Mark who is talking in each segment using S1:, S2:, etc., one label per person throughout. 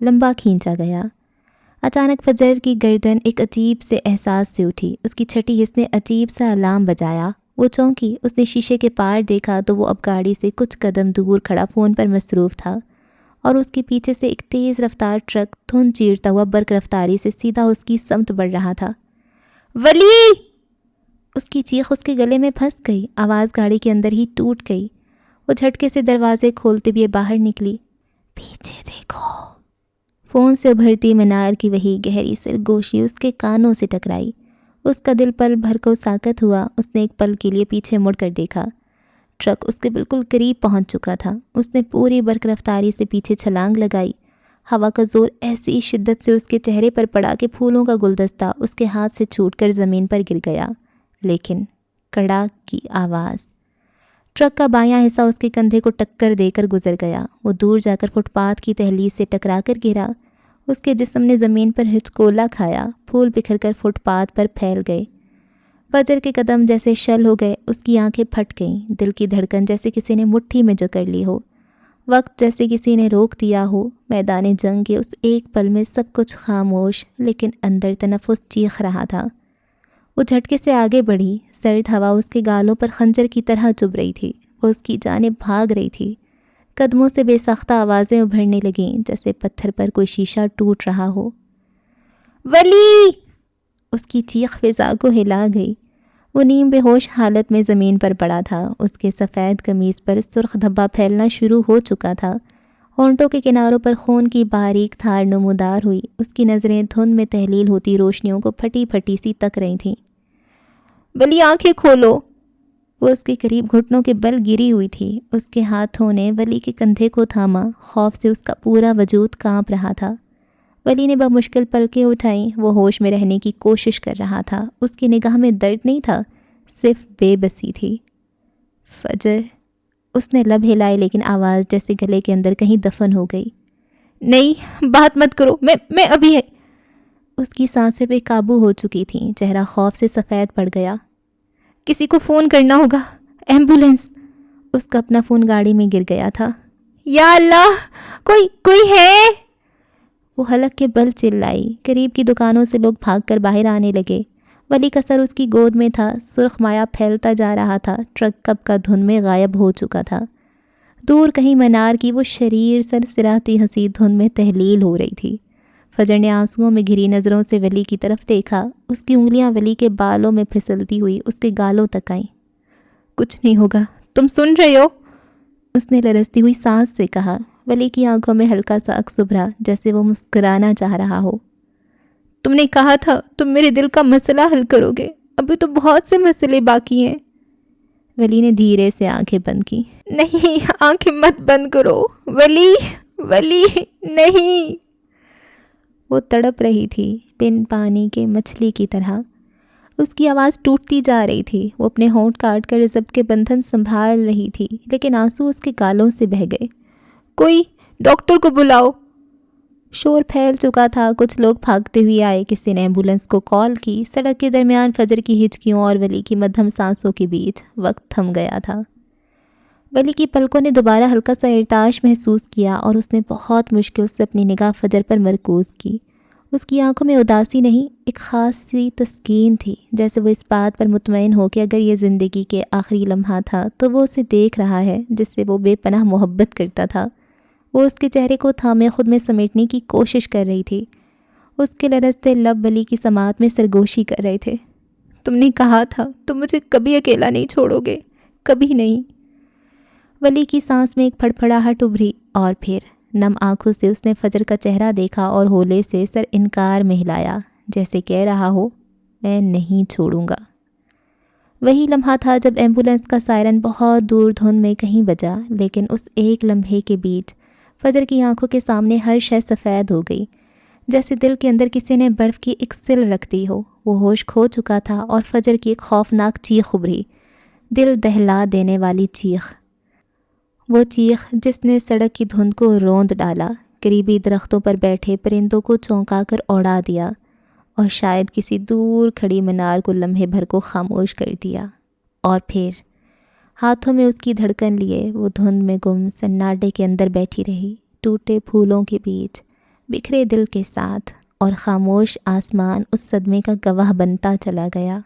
S1: لمبا کھینچا گیا۔ اچانک فجر کی گردن ایک عجیب سے احساس سے اٹھی۔ اس کی چھٹی حس نے عجیب سا الارم بجایا۔ وہ چونکی۔ اس نے شیشے کے پار دیکھا تو وہ اب گاڑی سے کچھ قدم دور کھڑا فون پر مصروف تھا، اور اس کے پیچھے سے ایک تیز رفتار ٹرک دھند چیرتا ہوا برق رفتاری سے سیدھا اس کی سمت بڑھ رہا تھا۔ ولی! اس کی چیخ اس کے گلے میں پھنس گئی۔ آواز گاڑی کے اندر ہی ٹوٹ گئی۔ وہ جھٹکے سے دروازے کھولتے ہوئے باہر نکلی۔ پیچھے دیکھو۔ فون سے ابھرتی منار کی وہی گہری سرگوشی اس کے کانوں سے ٹکرائی۔ اس کا دل پل بھر کو ساکت ہوا۔ اس نے ایک پل کے لیے پیچھے مڑ کر دیکھا۔ ٹرک اس کے بالکل قریب پہنچ چکا تھا۔ اس نے پوری برق رفتاری سے پیچھے چھلانگ لگائی۔ ہوا کا زور ایسی شدت سے اس کے چہرے پر پڑا کہ پھولوں کا گلدستہ اس کے ہاتھ سے چھوٹ کر زمین پر گر گیا۔ لیکن کڑاک کی آواز۔ ٹرک کا بایاں حصہ اس کے کندھے کو ٹکر دے کر گزر گیا۔ وہ دور جا کر فٹ پاتھ کی دہلیز سے ٹکرا کر گرا۔ اس کے جسم نے زمین پر ہچکولا کھایا۔ پھول بکھر کر فٹ پاتھ پر پھیل گئے۔ فجر کے قدم جیسے شل ہو گئے۔ اس کی آنکھیں پھٹ گئیں۔ دل کی دھڑکن جیسے کسی نے مٹھی میں جکڑ لی ہو۔ وقت جیسے کسی نے روک دیا ہو۔ میدان جنگ کے اس ایک پل میں سب کچھ خاموش، لیکن اندر تنفس چیخ رہا تھا۔ وہ جھٹکے سے آگے بڑھی۔ سرد ہوا اس کے گالوں پر خنجر کی طرح چبھ رہی تھی۔ وہ اس کی جانب بھاگ رہی تھی۔ قدموں سے بے ساختہ آوازیں ابھرنے لگیں، جیسے پتھر پر کوئی شیشہ ٹوٹ رہا ہو۔ ولی! اس کی چیخ فضا کو ہلا گئی۔ وہ نیم بے ہوش حالت میں زمین پر پڑا تھا۔ اس کے سفید قمیص پر سرخ دھبا پھیلنا شروع ہو چکا تھا۔ ہونٹوں کے کناروں پر خون کی باریک دھار نمودار ہوئی۔ اس کی نظریں دھند میں تحلیل ہوتی روشنیوں کو پھٹی پھٹی سی تک رہی تھیں۔ ولی آنکھیں کھولو! وہ اس کے قریب گھٹنوں کے بل گری ہوئی تھی۔ اس کے ہاتھوں نے ولی کے کندھے کو تھاما۔ خوف سے اس کا پورا وجود کانپ رہا تھا۔ ولی نے بمشکل پلکیں اٹھائیں۔ وہ ہوش میں رہنے کی کوشش کر رہا تھا۔ اس کی نگاہ میں درد نہیں تھا، صرف بے بسی تھی۔ فجر! اس نے لب ہلائے، لیکن آواز جیسے گلے کے اندر کہیں دفن ہو گئی۔ نہیں، بات مت کرو، میں ابھی ہے۔ اس کی سانسیں بے قابو ہو چکی تھیں۔ چہرہ خوف سے سفید پڑ گیا۔ کسی کو فون کرنا ہوگا، ایمبولینس۔ اس کا اپنا فون گاڑی میں گر گیا تھا۔ یا اللہ! کوئی ہے؟ وہ حلق کے بل چلائی۔ قریب کی دکانوں سے لوگ بھاگ کر باہر آنے لگے۔ ولی کا سر اس کی گود میں تھا۔ سرخ مایہ پھیلتا جا رہا تھا۔ ٹرک کب کا دھند میں غائب ہو چکا تھا۔ دور کہیں منار کی وہ شریر سرسراتی ہنسی دھند میں تحلیل ہو رہی تھی۔ فجر نے آنسوؤں میں گھری نظروں سے ولی کی طرف دیکھا۔ اس کی انگلیاں ولی کے بالوں میں پھسلتی ہوئی اس کے گالوں تک آئیں۔ کچھ نہیں ہوگا، تم سن رہے ہو؟ اس نے لرزتی ہوئی سانس سے کہا۔ ولی کی آنکھوں میں ہلکا سا عکس ابھرا، جیسے وہ مسکرانا چاہ رہا ہو۔ تم نے کہا تھا تم میرے دل کا مسئلہ حل کرو گے، ابھی تو بہت سے مسئلے باقی ہیں۔ ولی نے دھیرے سے آنکھیں بند کی۔ نہیں، آنکھیں مت بند کرو ولی نہیں۔ وہ تڑپ رہی تھی، بن پانی کے مچھلی کی طرح۔ اس کی آواز ٹوٹتی جا رہی تھی۔ وہ اپنے ہونٹ کاٹ کر ضبط کے بندھن سنبھال رہی تھی، لیکن آنسو اس کے گالوں سے بہہ گئے۔ کوئی ڈاکٹر کو بلاؤ! شور پھیل چکا تھا۔ کچھ لوگ بھاگتے ہوئے آئے۔ کسی نے ایمبولینس کو کال کی۔ سڑک کے درمیان فجر کی ہچکیوں اور ولی کی مدھم سانسوں کے بیچ وقت تھم گیا تھا۔ ولی کی پلکوں نے دوبارہ ہلکا سا ارتعاش محسوس کیا، اور اس نے بہت مشکل سے اپنی نگاہ فجر پر مرکوز کی۔ اس کی آنکھوں میں اداسی نہیں، ایک خاص سی تسکین تھی، جیسے وہ اس بات پر مطمئن ہو کہ اگر یہ زندگی کے آخری لمحہ تھا تو وہ اسے دیکھ رہا ہے، جس سے وہ بے پناہ محبت کرتا تھا۔ وہ اس کے چہرے کو تھامے خود میں سمیٹنے کی کوشش کر رہی تھی۔ اس کے لرزتے لب ولی کی سماعت میں سرگوشی کر رہے تھے۔ تم نے کہا تھا تم مجھے کبھی اکیلا نہیں چھوڑو گے، کبھی نہیں۔ ولی کی سانس میں ایک پھڑپھڑاہٹ ابھری، اور پھر نم آنکھوں سے اس نے فجر کا چہرہ دیکھا اور ہولے سے سر انکار میں ہلایا، جیسے کہہ رہا ہو میں نہیں چھوڑوں گا۔ وہی لمحہ تھا جب ایمبولینس کا سائرن بہت دور دھند میں کہیں بجا، لیکن اس ایک لمحے کے بیچ فجر کی آنکھوں کے سامنے ہر شے سفید ہو گئی، جیسے دل کے اندر کسی نے برف کی ایک سل رکھ دی ہو۔ وہ ہوش کھو چکا تھا، اور فجر کی ایک خوفناک چیخ ابھری، دل دہلا دینے والی چیخ، وہ چیخ جس نے سڑک کی دھند کو روند ڈالا، قریبی درختوں پر بیٹھے پرندوں کو چونکا کر اڑا دیا، اور شاید کسی دور کھڑی مینار کو لمحے بھر کو خاموش کر دیا۔ اور پھر ہاتھوں میں اس کی دھڑکن لیے وہ دھند میں گم سناٹے کے اندر بیٹھی رہی، ٹوٹے پھولوں کے بیچ، بکھرے دل کے ساتھ، اور خاموش آسمان اس صدمے کا گواہ بنتا چلا گیا۔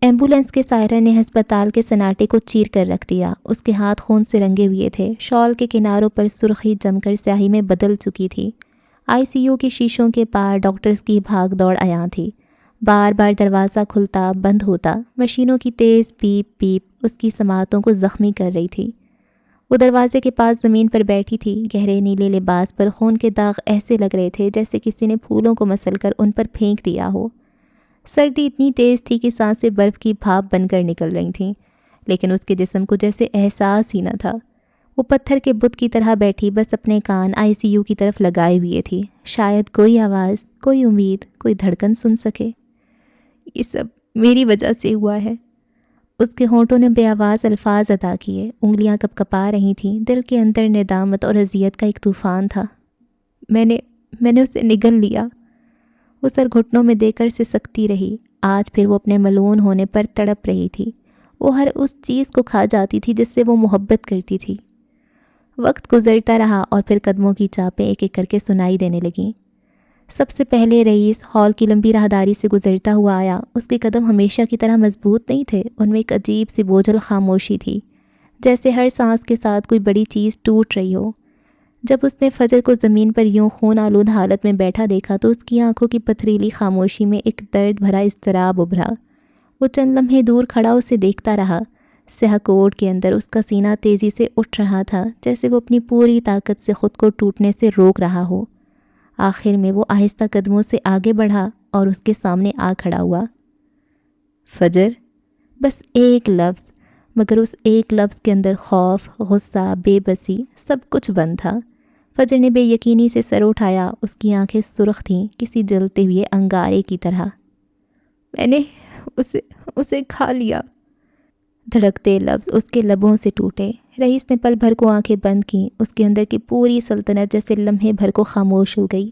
S1: ایمبولینس کے سائرن نے ہسپتال کے سناٹے کو چیر کر رکھ دیا۔ اس کے ہاتھ خون سے رنگے ہوئے تھے، شال کے کناروں پر سرخی جم کر سیاہی میں بدل چکی تھی۔ آئی سی یو کے شیشوں کے پار ڈاکٹرز کی بھاگ دوڑ عیاں تھی۔ بار بار دروازہ کھلتا بند ہوتا، مشینوں کی تیز پیپ پیپ اس کی سماعتوں کو زخمی کر رہی تھی۔ وہ دروازے کے پاس زمین پر بیٹھی تھی، گہرے نیلے لباس پر خون کے داغ ایسے لگ رہے تھے جیسے کسی نے پھولوں کو مسل کر ان پر پھینک دیا ہو۔ سردی اتنی تیز تھی کہ سانسیں برف کی بھاپ بن کر نکل رہی تھیں، لیکن اس کے جسم کو جیسے احساس ہی نہ تھا۔ وہ پتھر کے بت کی طرح بیٹھی بس اپنے کان آئی سی یو کی طرف لگائے ہوئے تھی، شاید کوئی آواز، کوئی امید، کوئی دھڑکن سن سکے۔ یہ سب میری وجہ سے ہوا ہے۔ اس کے ہونٹوں نے بے آواز الفاظ ادا کیے، انگلیاں کپ کپا رہی تھیں، دل کے اندر ندامت اور اذیت کا ایک طوفان تھا۔ میں نے اسے نگل لیا۔ وہ سر گھٹنوں میں دے کر سسکتی رہی۔ آج پھر وہ اپنے ملعون ہونے پر تڑپ رہی تھی۔ وہ ہر اس چیز کو کھا جاتی تھی جس سے وہ محبت کرتی تھی۔ وقت گزرتا رہا اور پھر قدموں کی چاپیں ایک ایک کر کے سنائی دینے لگیں۔ سب سے پہلے رئیس ہال کی لمبی راہداری سے گزرتا ہوا آیا۔ اس کے قدم ہمیشہ کی طرح مضبوط نہیں تھے، ان میں ایک عجیب سی بوجھل خاموشی تھی، جیسے ہر سانس کے ساتھ کوئی بڑی چیز ٹوٹ رہی ہو۔ جب اس نے فجر کو زمین پر یوں خون آلود حالت میں بیٹھا دیکھا تو اس کی آنکھوں کی پتھریلی خاموشی میں ایک درد بھرا اضطراب ابھرا۔ وہ چند لمحے دور کھڑا اسے دیکھتا رہا۔ سیاہ کوٹ کے اندر اس کا سینہ تیزی سے اٹھ رہا تھا، جیسے وہ اپنی پوری طاقت سے خود کو ٹوٹنے سے روک رہا ہو۔ آخر میں وہ آہستہ قدموں سے آگے بڑھا اور اس کے سامنے آ کھڑا ہوا۔ فجر، بس ایک لفظ، مگر اس ایک لفظ کے اندر خوف، غصہ، بے بسی، سب کچھ بند تھا۔ فجر نے بے یقینی سے سر اٹھایا، اس کی آنکھیں سرخ تھیں، کسی جلتے ہوئے انگارے کی طرح۔ میں نے اسے کھا لیا۔ دھڑکتے لفظ اس کے لبوں سے ٹوٹے۔ رئیس نے پل بھر کو آنکھیں بند کیں، اس کے اندر کی پوری سلطنت جیسے لمحے بھر کو خاموش ہو گئی۔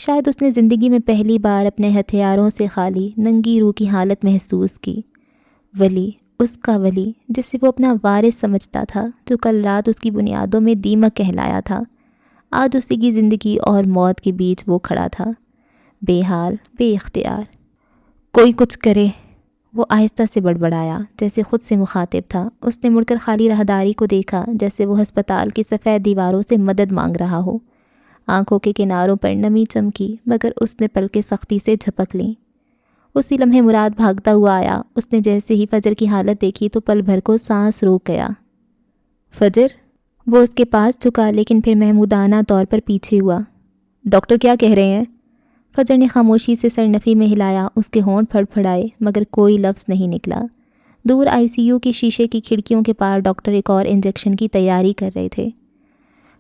S1: شاید اس نے زندگی میں پہلی بار اپنے ہتھیاروں سے خالی ننگی روح کی حالت محسوس کی۔ ولی، اس کا ولی، جسے وہ اپنا وارث سمجھتا تھا، جو کل رات اس کی بنیادوں میں دیمک کہلایا تھا، آج اسی کی زندگی اور موت کے بیچ وہ کھڑا تھا، بے حال، بے اختیار۔ کوئی کچھ کرے، وہ آہستہ سے بڑبڑایا، جیسے خود سے مخاطب تھا۔ اس نے مڑ کر خالی راہداری کو دیکھا، جیسے وہ ہسپتال کی سفید دیواروں سے مدد مانگ رہا ہو۔ آنکھوں کے کناروں پر نمی چمکی، مگر اس نے پلکیں سختی سے جھپک لیں۔ اسی لمحے مراد بھاگتا ہوا آیا۔ اس نے جیسے ہی فجر کی حالت دیکھی تو پل بھر کو سانس روک گیا۔ فجر، وہ اس کے پاس جھکا، لیکن پھر محمودانہ طور پر پیچھے ہوا۔ ڈاکٹر کیا کہہ رہے ہیں؟ فجر نے خاموشی سے سر نفی میں ہلایا، اس کے ہونٹ پھڑ پھڑائے، مگر کوئی لفظ نہیں نکلا۔ دور آئی سی یو کی شیشے کی کھڑکیوں کے پار ڈاکٹر ایک اور انجیکشن کی تیاری کر رہے تھے۔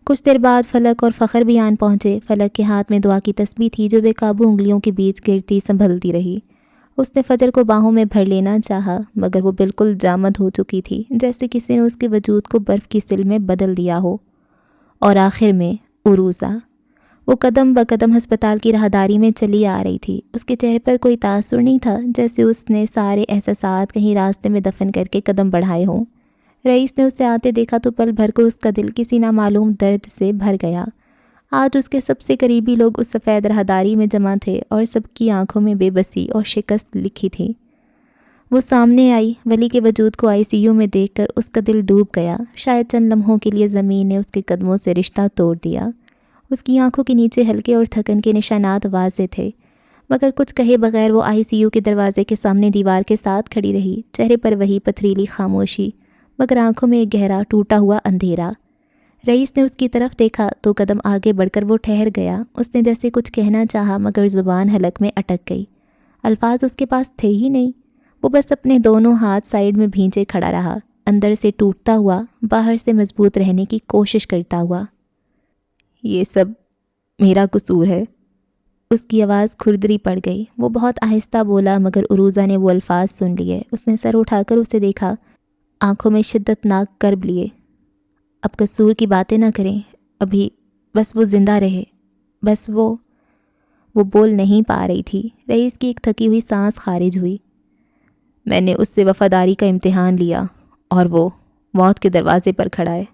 S1: کچھ دیر بعد فلک اور فخر بھی آن پہنچے۔ فلک کے ہاتھ میں دعا کی تسبیح تھی جو بے قابو انگلیوں کے بیچ گرتی سنبھلتی رہی۔ اس نے فجر کو باہوں میں بھر لینا چاہا، مگر وہ بالکل جامد ہو چکی تھی، جیسے کسی نے اس کے وجود کو برف کی سل میں بدل دیا ہو۔ اور آخر میں عروسہ، وہ قدم بقدم ہسپتال کی راہداری میں چلی آ رہی تھی۔ اس کے چہرے پر کوئی تاثر نہیں تھا، جیسے اس نے سارے احساسات کہیں راستے میں دفن کر کے قدم بڑھائے ہوں۔ رئیس نے اسے آتے دیکھا تو پل بھر کو اس کا دل کسی نامعلوم درد سے بھر گیا۔ آج اس کے سب سے قریبی لوگ اس سفید راہداری میں جمع تھے، اور سب کی آنکھوں میں بے بسی اور شکست لکھی تھی۔ وہ سامنے آئی، ولی کے وجود کو آئی سی یو میں دیکھ کر اس کا دل ڈوب گیا۔ شاید چند لمحوں کے لیے زمین نے اس کے قدموں سے رشتہ توڑ دیا۔ اس کی آنکھوں کے نیچے ہلکے اور تھکن کے نشانات واضح تھے، مگر کچھ کہے بغیر وہ آئی سی یو کے دروازے کے سامنے دیوار کے ساتھ کھڑی رہی، چہرے پر وہی پتھریلی خاموشی، مگر آنکھوں میں ایک گہرا ٹوٹا ہوا اندھیرا۔ رئیس نے اس کی طرف دیکھا تو قدم آگے بڑھ کر وہ ٹھہر گیا۔ اس نے جیسے کچھ کہنا چاہا، مگر زبان حلق میں اٹک گئی۔ الفاظ اس کے پاس تھے ہی نہیں۔ وہ بس اپنے دونوں ہاتھ سائیڈ میں بھینچے کھڑا رہا، اندر سے ٹوٹتا ہوا، باہر سے مضبوط رہنے کی کوشش کرتا ہوا۔ یہ سب میرا قصور ہے۔ اس کی آواز کھردری پڑ گئی۔ وہ بہت آہستہ بولا، مگر عروضہ نے وہ الفاظ سن لیے۔ اس نے سر اٹھا کر اسے دیکھا، آنکھوں میں شدت ناک کرب لیے۔ اب قصور کی باتیں نہ کریں، ابھی بس وہ زندہ رہے، بس وہ بول نہیں پا رہی تھی۔ رئیس کی ایک تھکی ہوئی سانس خارج ہوئی۔ میں نے اس سے وفاداری کا امتحان لیا، اور وہ موت کے دروازے پر کھڑا ہے۔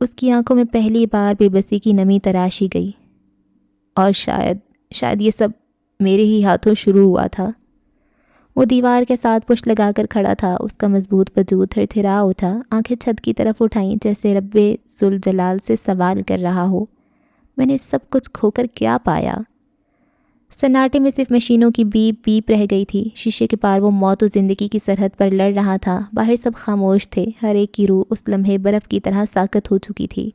S1: اس کی آنکھوں میں پہلی بار بے بسی کی نمی تراشی گئی۔ اور شاید یہ سب میرے ہی ہاتھوں شروع ہوا تھا۔ وہ دیوار کے ساتھ پشت لگا کر کھڑا تھا، اس کا مضبوط وجود تھرتھرا اٹھا، آنکھیں چھت کی طرف اٹھائیں جیسے رب ذوالجلال سے سوال کر رہا ہو، میں نے سب کچھ کھو کر کیا پایا؟ سناٹے میں صرف مشینوں کی بیپ بیپ رہ گئی تھی، شیشے کے پار وہ موت و زندگی کی سرحد پر لڑ رہا تھا، باہر سب خاموش تھے، ہر ایک کی روح اس لمحے برف کی طرح ساکت ہو چکی تھی۔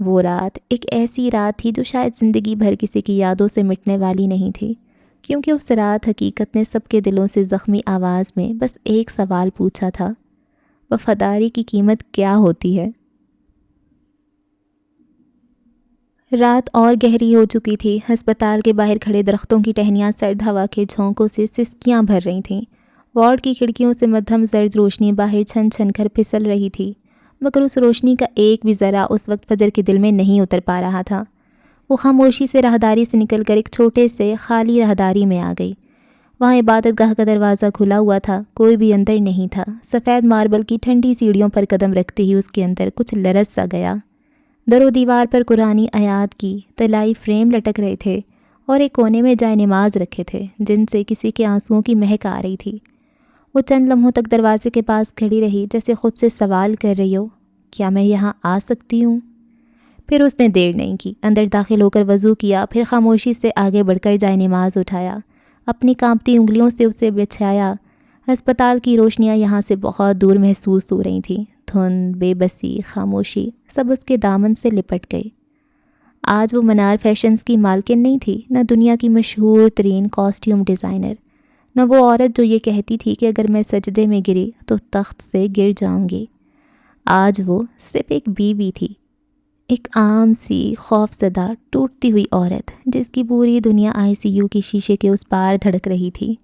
S1: وہ رات ایک ایسی رات تھی جو شاید زندگی بھر کسی کی یادوں سے مٹنے والی نہیں تھی، کیونکہ اس رات حقیقت نے سب کے دلوں سے زخمی آواز میں بس ایک سوال پوچھا تھا، وفاداری کی قیمت کیا ہوتی ہے؟ رات اور گہری ہو چکی تھی، ہسپتال کے باہر کھڑے درختوں کی ٹہنیاں سرد ہوا کے جھونکوں سے سسکیاں بھر رہی تھیں، وارڈ کی کھڑکیوں سے مدھم زرد روشنی باہر چھن چھن کر پھسل رہی تھی، مگر اس روشنی کا ایک بھی ذرہ اس وقت فجر کے دل میں نہیں اتر پا رہا تھا۔ وہ خاموشی سے راہداری سے نکل کر ایک چھوٹے سے خالی راہداری میں آ گئی۔ وہاں عبادت گاہ کا دروازہ کھلا ہوا تھا، کوئی بھی اندر نہیں تھا۔ سفید ماربل کی ٹھنڈی سیڑھیوں پر قدم رکھتے ہی اس کے اندر کچھ لرز سا گیا۔ در و دیوار پر قرآنی آیات کی طلائی فریم لٹک رہے تھے اور ایک کونے میں جائے نماز رکھے تھے جن سے کسی کے آنسوؤں کی مہک آ رہی تھی۔ وہ چند لمحوں تک دروازے کے پاس کھڑی رہی، جیسے خود سے سوال کر رہی ہو، کیا میں یہاں آ سکتی ہوں؟ پھر اس نے دیر نہیں کی، اندر داخل ہو کر وضو کیا، پھر خاموشی سے آگے بڑھ کر جائے نماز اٹھایا، اپنی کانپتی انگلیوں سے اسے بچھایا۔ ہسپتال کی روشنیاں یہاں سے بہت دور محسوس ہو رہی تھیں، دھند، بے بسی، خاموشی، سب اس کے دامن سے لپٹ گئی۔ آج وہ منار فیشنز کی مالکن نہیں تھی، نہ دنیا کی مشہور ترین کاسٹیوم ڈیزائنر، نہ وہ عورت جو یہ کہتی تھی کہ اگر میں سجدے میں گری تو تخت سے گر جاؤں گی۔ آج وہ صرف ایک بیوی تھی، ایک عام سی خوف زدہ ٹوٹتی ہوئی عورت جس کی پوری دنیا ICU کی شیشے کے اس پار دھڑک رہی تھی۔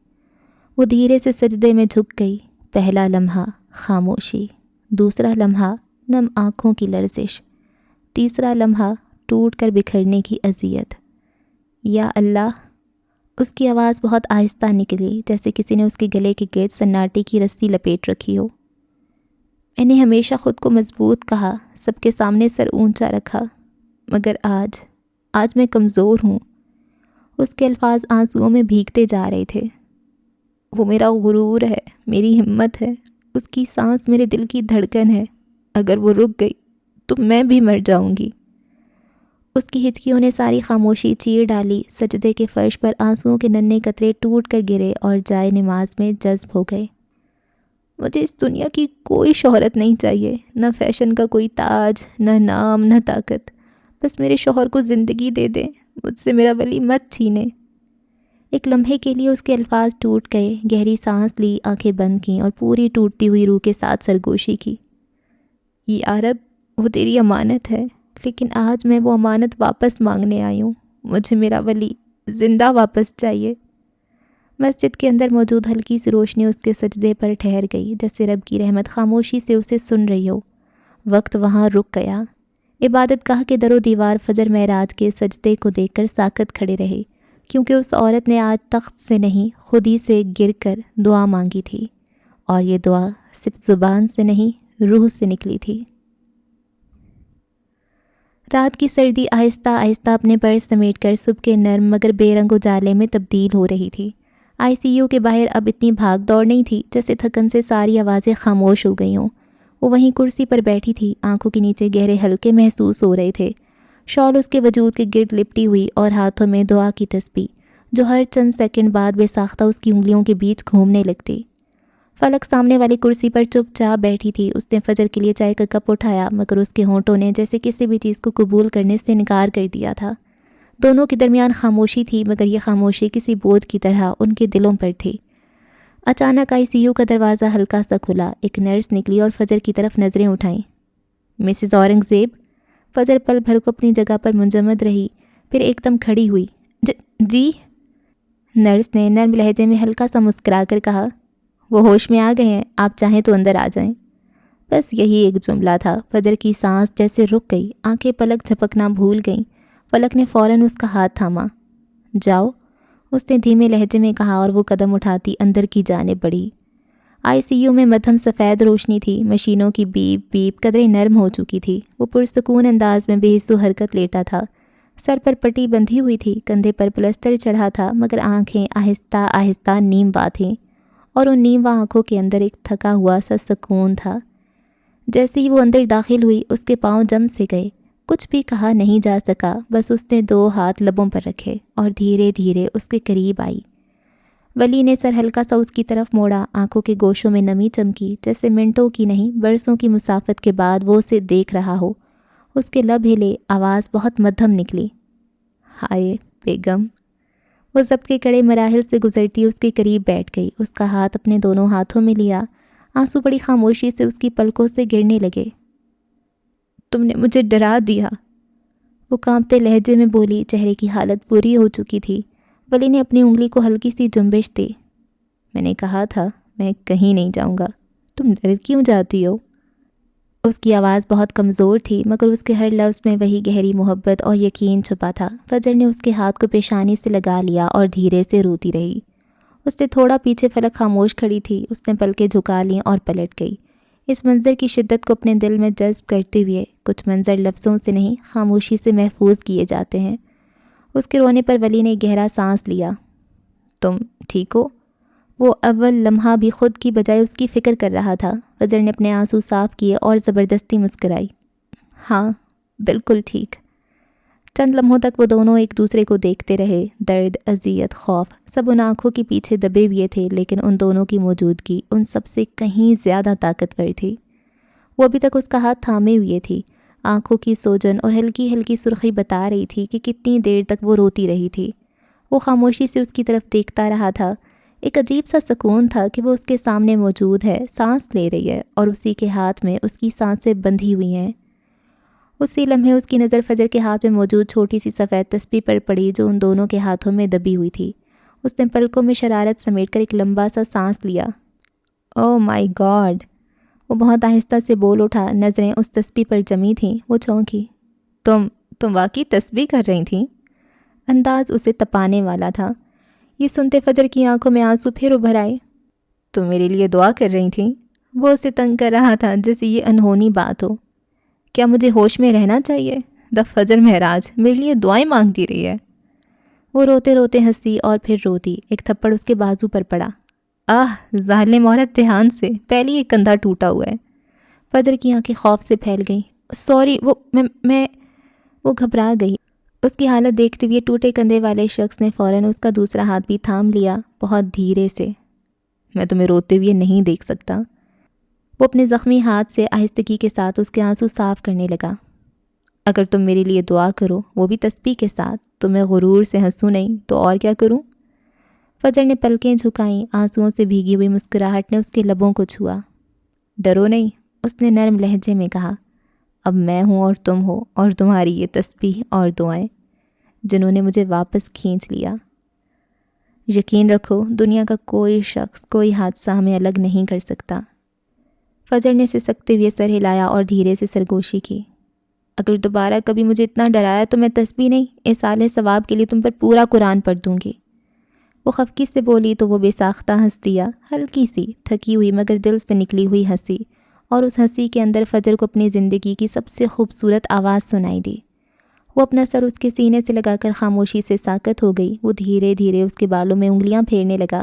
S1: وہ دھیرے سے سجدے میں جھک گئی۔ پہلا لمحہ خاموشی، دوسرا لمحہ نم آنکھوں کی لرزش، تیسرا لمحہ ٹوٹ کر بکھرنے کی اذیت۔ یا اللہ! اس کی آواز بہت آہستہ نکلی، جیسے کسی نے اس کے گلے کے گرد سناٹے کی رسی لپیٹ رکھی ہو۔ میں نے ہمیشہ خود کو مضبوط کہا، سب کے سامنے سر اونچا رکھا، مگر آج میں کمزور ہوں۔ اس کے الفاظ آنسوؤں میں بھیگتے جا رہے تھے۔ وہ میرا غرور ہے، میری ہمت ہے، اس کی سانس میرے دل کی دھڑکن ہے، اگر وہ رک گئی تو میں بھی مر جاؤں گی۔ اس کی ہچکیوں نے ساری خاموشی چیر ڈالی، سجدے کے فرش پر آنسوؤں کے ننھے قطرے ٹوٹ کر گرے اور جائے نماز میں جذب ہو گئے۔ مجھے اس دنیا کی کوئی شہرت نہیں چاہیے، نہ فیشن کا کوئی تاج، نہ نام، نہ طاقت، بس میرے شوہر کو زندگی دے دیں، مجھ سے میرا ولی مت چھینے۔ ایک لمحے کے لیے اس کے الفاظ ٹوٹ گئے، گہری سانس لی، آنکھیں بند کیں اور پوری ٹوٹتی ہوئی روح کے ساتھ سرگوشی کی۔ یا رب، وہ تیری امانت ہے، لیکن آج میں وہ امانت واپس مانگنے آئی ہوں۔ مجھے میرا ولی زندہ واپس چاہیے۔ مسجد کے اندر موجود ہلکی سی روشنی اس کے سجدے پر ٹھہر گئی، جیسے رب کی رحمت خاموشی سے اسے سن رہی ہو۔ وقت وہاں رک گیا۔ عبادت گاہ کے در و دیوار فجر معراج کے سجدے کو دیکھ کر ساکت کھڑے رہے، کیونکہ اس عورت نے آج تخت سے نہیں، خود ہی سے گر کر دعا مانگی تھی، اور یہ دعا صرف زبان سے نہیں، روح سے نکلی تھی۔ رات کی سردی آہستہ آہستہ اپنے پر سمیٹ کر صبح کے نرم مگر بے رنگ اجالے میں تبدیل ہو رہی تھی۔ ICU کے باہر اب اتنی بھاگ دوڑ نہیں تھی، جیسے تھکن سے ساری آوازیں خاموش ہو گئی ہوں۔ وہ وہیں کرسی پر بیٹھی تھی، آنکھوں کے نیچے گہرے ہلکے محسوس ہو رہے تھے، شال اس کے وجود کے گرد لپٹی ہوئی اور ہاتھوں میں دعا کی تسبیح جو ہر چند سیکنڈ بعد بے ساختہ اس کی انگلیوں کے بیچ گھومنے لگتی۔ فلک سامنے والی کرسی پر چپ چاپ بیٹھی تھی، اس نے فجر کے لیے چائے کا کپ اٹھایا، مگر اس کے ہونٹوں نے جیسے کسی بھی چیز کو قبول کرنے سے انکار کر دیا تھا۔ دونوں کے درمیان خاموشی تھی، مگر یہ خاموشی کسی بوجھ کی طرح ان کے دلوں پر تھی۔ اچانک ICU کا دروازہ ہلکا سا کھلا، ایک نرس نکلی اور فجر کی طرف نظریں اٹھائیں۔ مسز اورنگ زیب؟ فجر پل بھر کو اپنی جگہ پر منجمد رہی، پھر ایک دم کھڑی ہوئی۔ جی؟ نرس نے نرم لہجے میں ہلکا سا مسکرا کر کہا، وہ ہوش میں آ گئے ہیں، آپ چاہیں تو اندر آ جائیں۔ بس یہی ایک جملہ تھا۔ فجر کی سانس جیسے رک گئی، آنکھیں پلک جھپکنا بھول گئیں۔ فلک نے فوراً اس کا ہاتھ تھاما۔ جاؤ، اس نے دھیمے لہجے میں کہا اور وہ قدم اٹھاتی اندر کی جانب بڑھی۔ ICU میں مدھم سفید روشنی تھی، مشینوں کی بیپ بیپ قدرے نرم ہو چکی تھی۔ وہ پرسکون انداز میں بے حس و حرکت لیٹا تھا، سر پر پٹی بندھی ہوئی تھی، کندھے پر پلستر چڑھا تھا، مگر آنکھیں آہستہ آہستہ نیم وا تھیں، اور ان نیم وا آنکھوں کے اندر ایک تھکا ہوا سا سکون تھا۔ جیسے ہی وہ اندر داخل ہوئی اس کے پاؤں جم سے گئے، کچھ بھی کہا نہیں جا سکا، بس اس نے 2 ہاتھ لبوں پر رکھے اور دھیرے دھیرے اس کے قریب آئی۔ ولی نے سر ہلکا سا اس کی طرف موڑا، آنکھوں کے گوشوں میں نمی چمکی، جیسے منٹوں کی نہیں برسوں کی مسافت کے بعد وہ اسے دیکھ رہا ہو۔ اس کے لب ہلے، آواز بہت مدھم نکلی، ہائے بیگم۔ وہ ضبط کے کڑے مراحل سے گزرتی اس کے قریب بیٹھ گئی، اس کا ہاتھ اپنے دونوں ہاتھوں میں لیا، آنسو بڑی خاموشی سے اس کی پلکوں سے گرنے لگے۔ تم نے مجھے ڈرا دیا، وہ کانپتے لہجے میں بولی، چہرے کی حالت بری ہو چکی تھی۔ ولی نے اپنی انگلی کو ہلکی سی جنبش دی۔ میں نے کہا تھا میں کہیں نہیں جاؤں گا، تم ڈر کیوں جاتی ہو؟ اس کی آواز بہت کمزور تھی، مگر اس کے ہر لفظ میں وہی گہری محبت اور یقین چھپا تھا۔ فجر نے اس کے ہاتھ کو پیشانی سے لگا لیا اور دھیرے سے روتی رہی۔ اس نے تھوڑا پیچھے فلک خاموش کھڑی تھی، اس نے پلکیں جھکا لیں اور پلٹ گئی، اس منظر کی شدت کو اپنے دل میں جذب کرتے ہوئے۔ کچھ منظر لفظوں سے نہیں، خاموشی سے محفوظ کیے جاتے ہیں۔ اس کے رونے پر ولی نے گہرا سانس لیا۔ تم ٹھیک ہو؟ وہ اول لمحہ بھی خود کی بجائے اس کی فکر کر رہا تھا۔ فجر نے اپنے آنسو صاف کیے اور زبردستی مسکرائی۔ ہاں بالکل ٹھیک۔ چند لمحوں تک وہ دونوں ایک دوسرے کو دیکھتے رہے، درد، اذیت، خوف سب ان آنکھوں کے پیچھے دبے ہوئے تھے، لیکن ان دونوں کی موجودگی ان سب سے کہیں زیادہ طاقتور تھی۔ وہ ابھی تک اس کا ہاتھ تھامے ہوئے تھی، آنکھوں کی سوجن اور ہلکی ہلکی سرخی بتا رہی تھی کہ کتنی دیر تک وہ روتی رہی تھی۔ وہ خاموشی سے اس کی طرف دیکھتا رہا تھا۔ ایک عجیب سا سکون تھا کہ وہ اس کے سامنے موجود ہے، سانس لے رہی ہے، اور اسی کے ہاتھ میں اس کی سانسیں بندھی ہوئی ہیں۔ اسی لمحے اس کی نظر فجر کے ہاتھ میں موجود چھوٹی سی سفید تسبیح پر پڑی جو ان دونوں کے ہاتھوں میں دبی ہوئی تھی۔ اس نے پلکوں میں شرارت سمیٹ کر ایک لمبا سا سانس لیا۔ اوہ مائی گاڈ! وہ بہت آہستہ سے بول اٹھا، نظریں اس تسبیح پر جمی تھیں۔ وہ چونکی۔ تم واقعی تسبیح کر رہی تھیں؟ انداز اسے تپانے والا تھا۔ یہ سنتے فجر کی آنکھوں میں آنسو پھر ابھر آئے۔ تم میرے لیے دعا کر رہی تھیں؟ وہ اسے تنگ کر رہا تھا جیسے یہ انہونی بات ہو۔ کیا مجھے ہوش میں رہنا چاہیے؟ دا فجر مہراج میرے لیے دعائیں مانگتی رہی ہے۔ وہ روتے روتے ہنسی اور پھر روتی، ایک تھپڑ اس کے بازو پر پڑا۔ ظالم عورت، دھیان سے، پہلی ایک کندھا ٹوٹا ہوا ہے۔ فجر کی آنکھیں خوف سے پھیل گئیں۔ سوری، وہ گھبرا گئی۔ اس کی حالت دیکھتے ہوئے ٹوٹے کندھے والے شخص نے فوراً اس کا دوسرا ہاتھ بھی تھام لیا، بہت دھیرے سے۔ میں تمہیں روتے ہوئے نہیں دیکھ سکتا۔ وہ اپنے زخمی ہاتھ سے آہستگی کے ساتھ اس کے آنسو صاف کرنے لگا۔ اگر تم میرے لیے دعا کرو، وہ بھی تسبیح کے ساتھ، تو میں غرور سے ہنسوں نہیں تو اور کیا کروں؟ فجر نے پلکیں جھکائیں، آنسوؤں سے بھیگی ہوئی مسکراہٹ نے اس کے لبوں کو چھوا۔ ڈرو نہیں، اس نے نرم لہجے میں کہا۔ اب میں ہوں اور تم ہو، اور تمہاری یہ تسبیح اور دعائیں جنہوں نے مجھے واپس کھینچ لیا۔ یقین رکھو، دنیا کا کوئی شخص، کوئی حادثہ ہمیں الگ نہیں کر سکتا۔ فجر نے سسکتے ہوئے سر ہلایا اور دھیرے سے سرگوشی کی۔ اگر دوبارہ کبھی مجھے اتنا ڈرایا تو میں تسبیح نہیں، اصالِ ثواب کے لیے تم پر پورا قرآن پڑھ دوں گی۔ وہ خفگی سے بولی تو وہ بے ساختہ ہنس دیا، ہلکی سی، تھکی ہوئی مگر دل سے نکلی ہوئی ہنسی، اور اس ہنسی کے اندر فجر کو اپنی زندگی کی سب سے خوبصورت آواز سنائی دی۔ وہ اپنا سر اس کے سینے سے لگا کر خاموشی سے ساکت ہو گئی۔ وہ دھیرے دھیرے اس کے بالوں میں انگلیاں پھیرنے لگا۔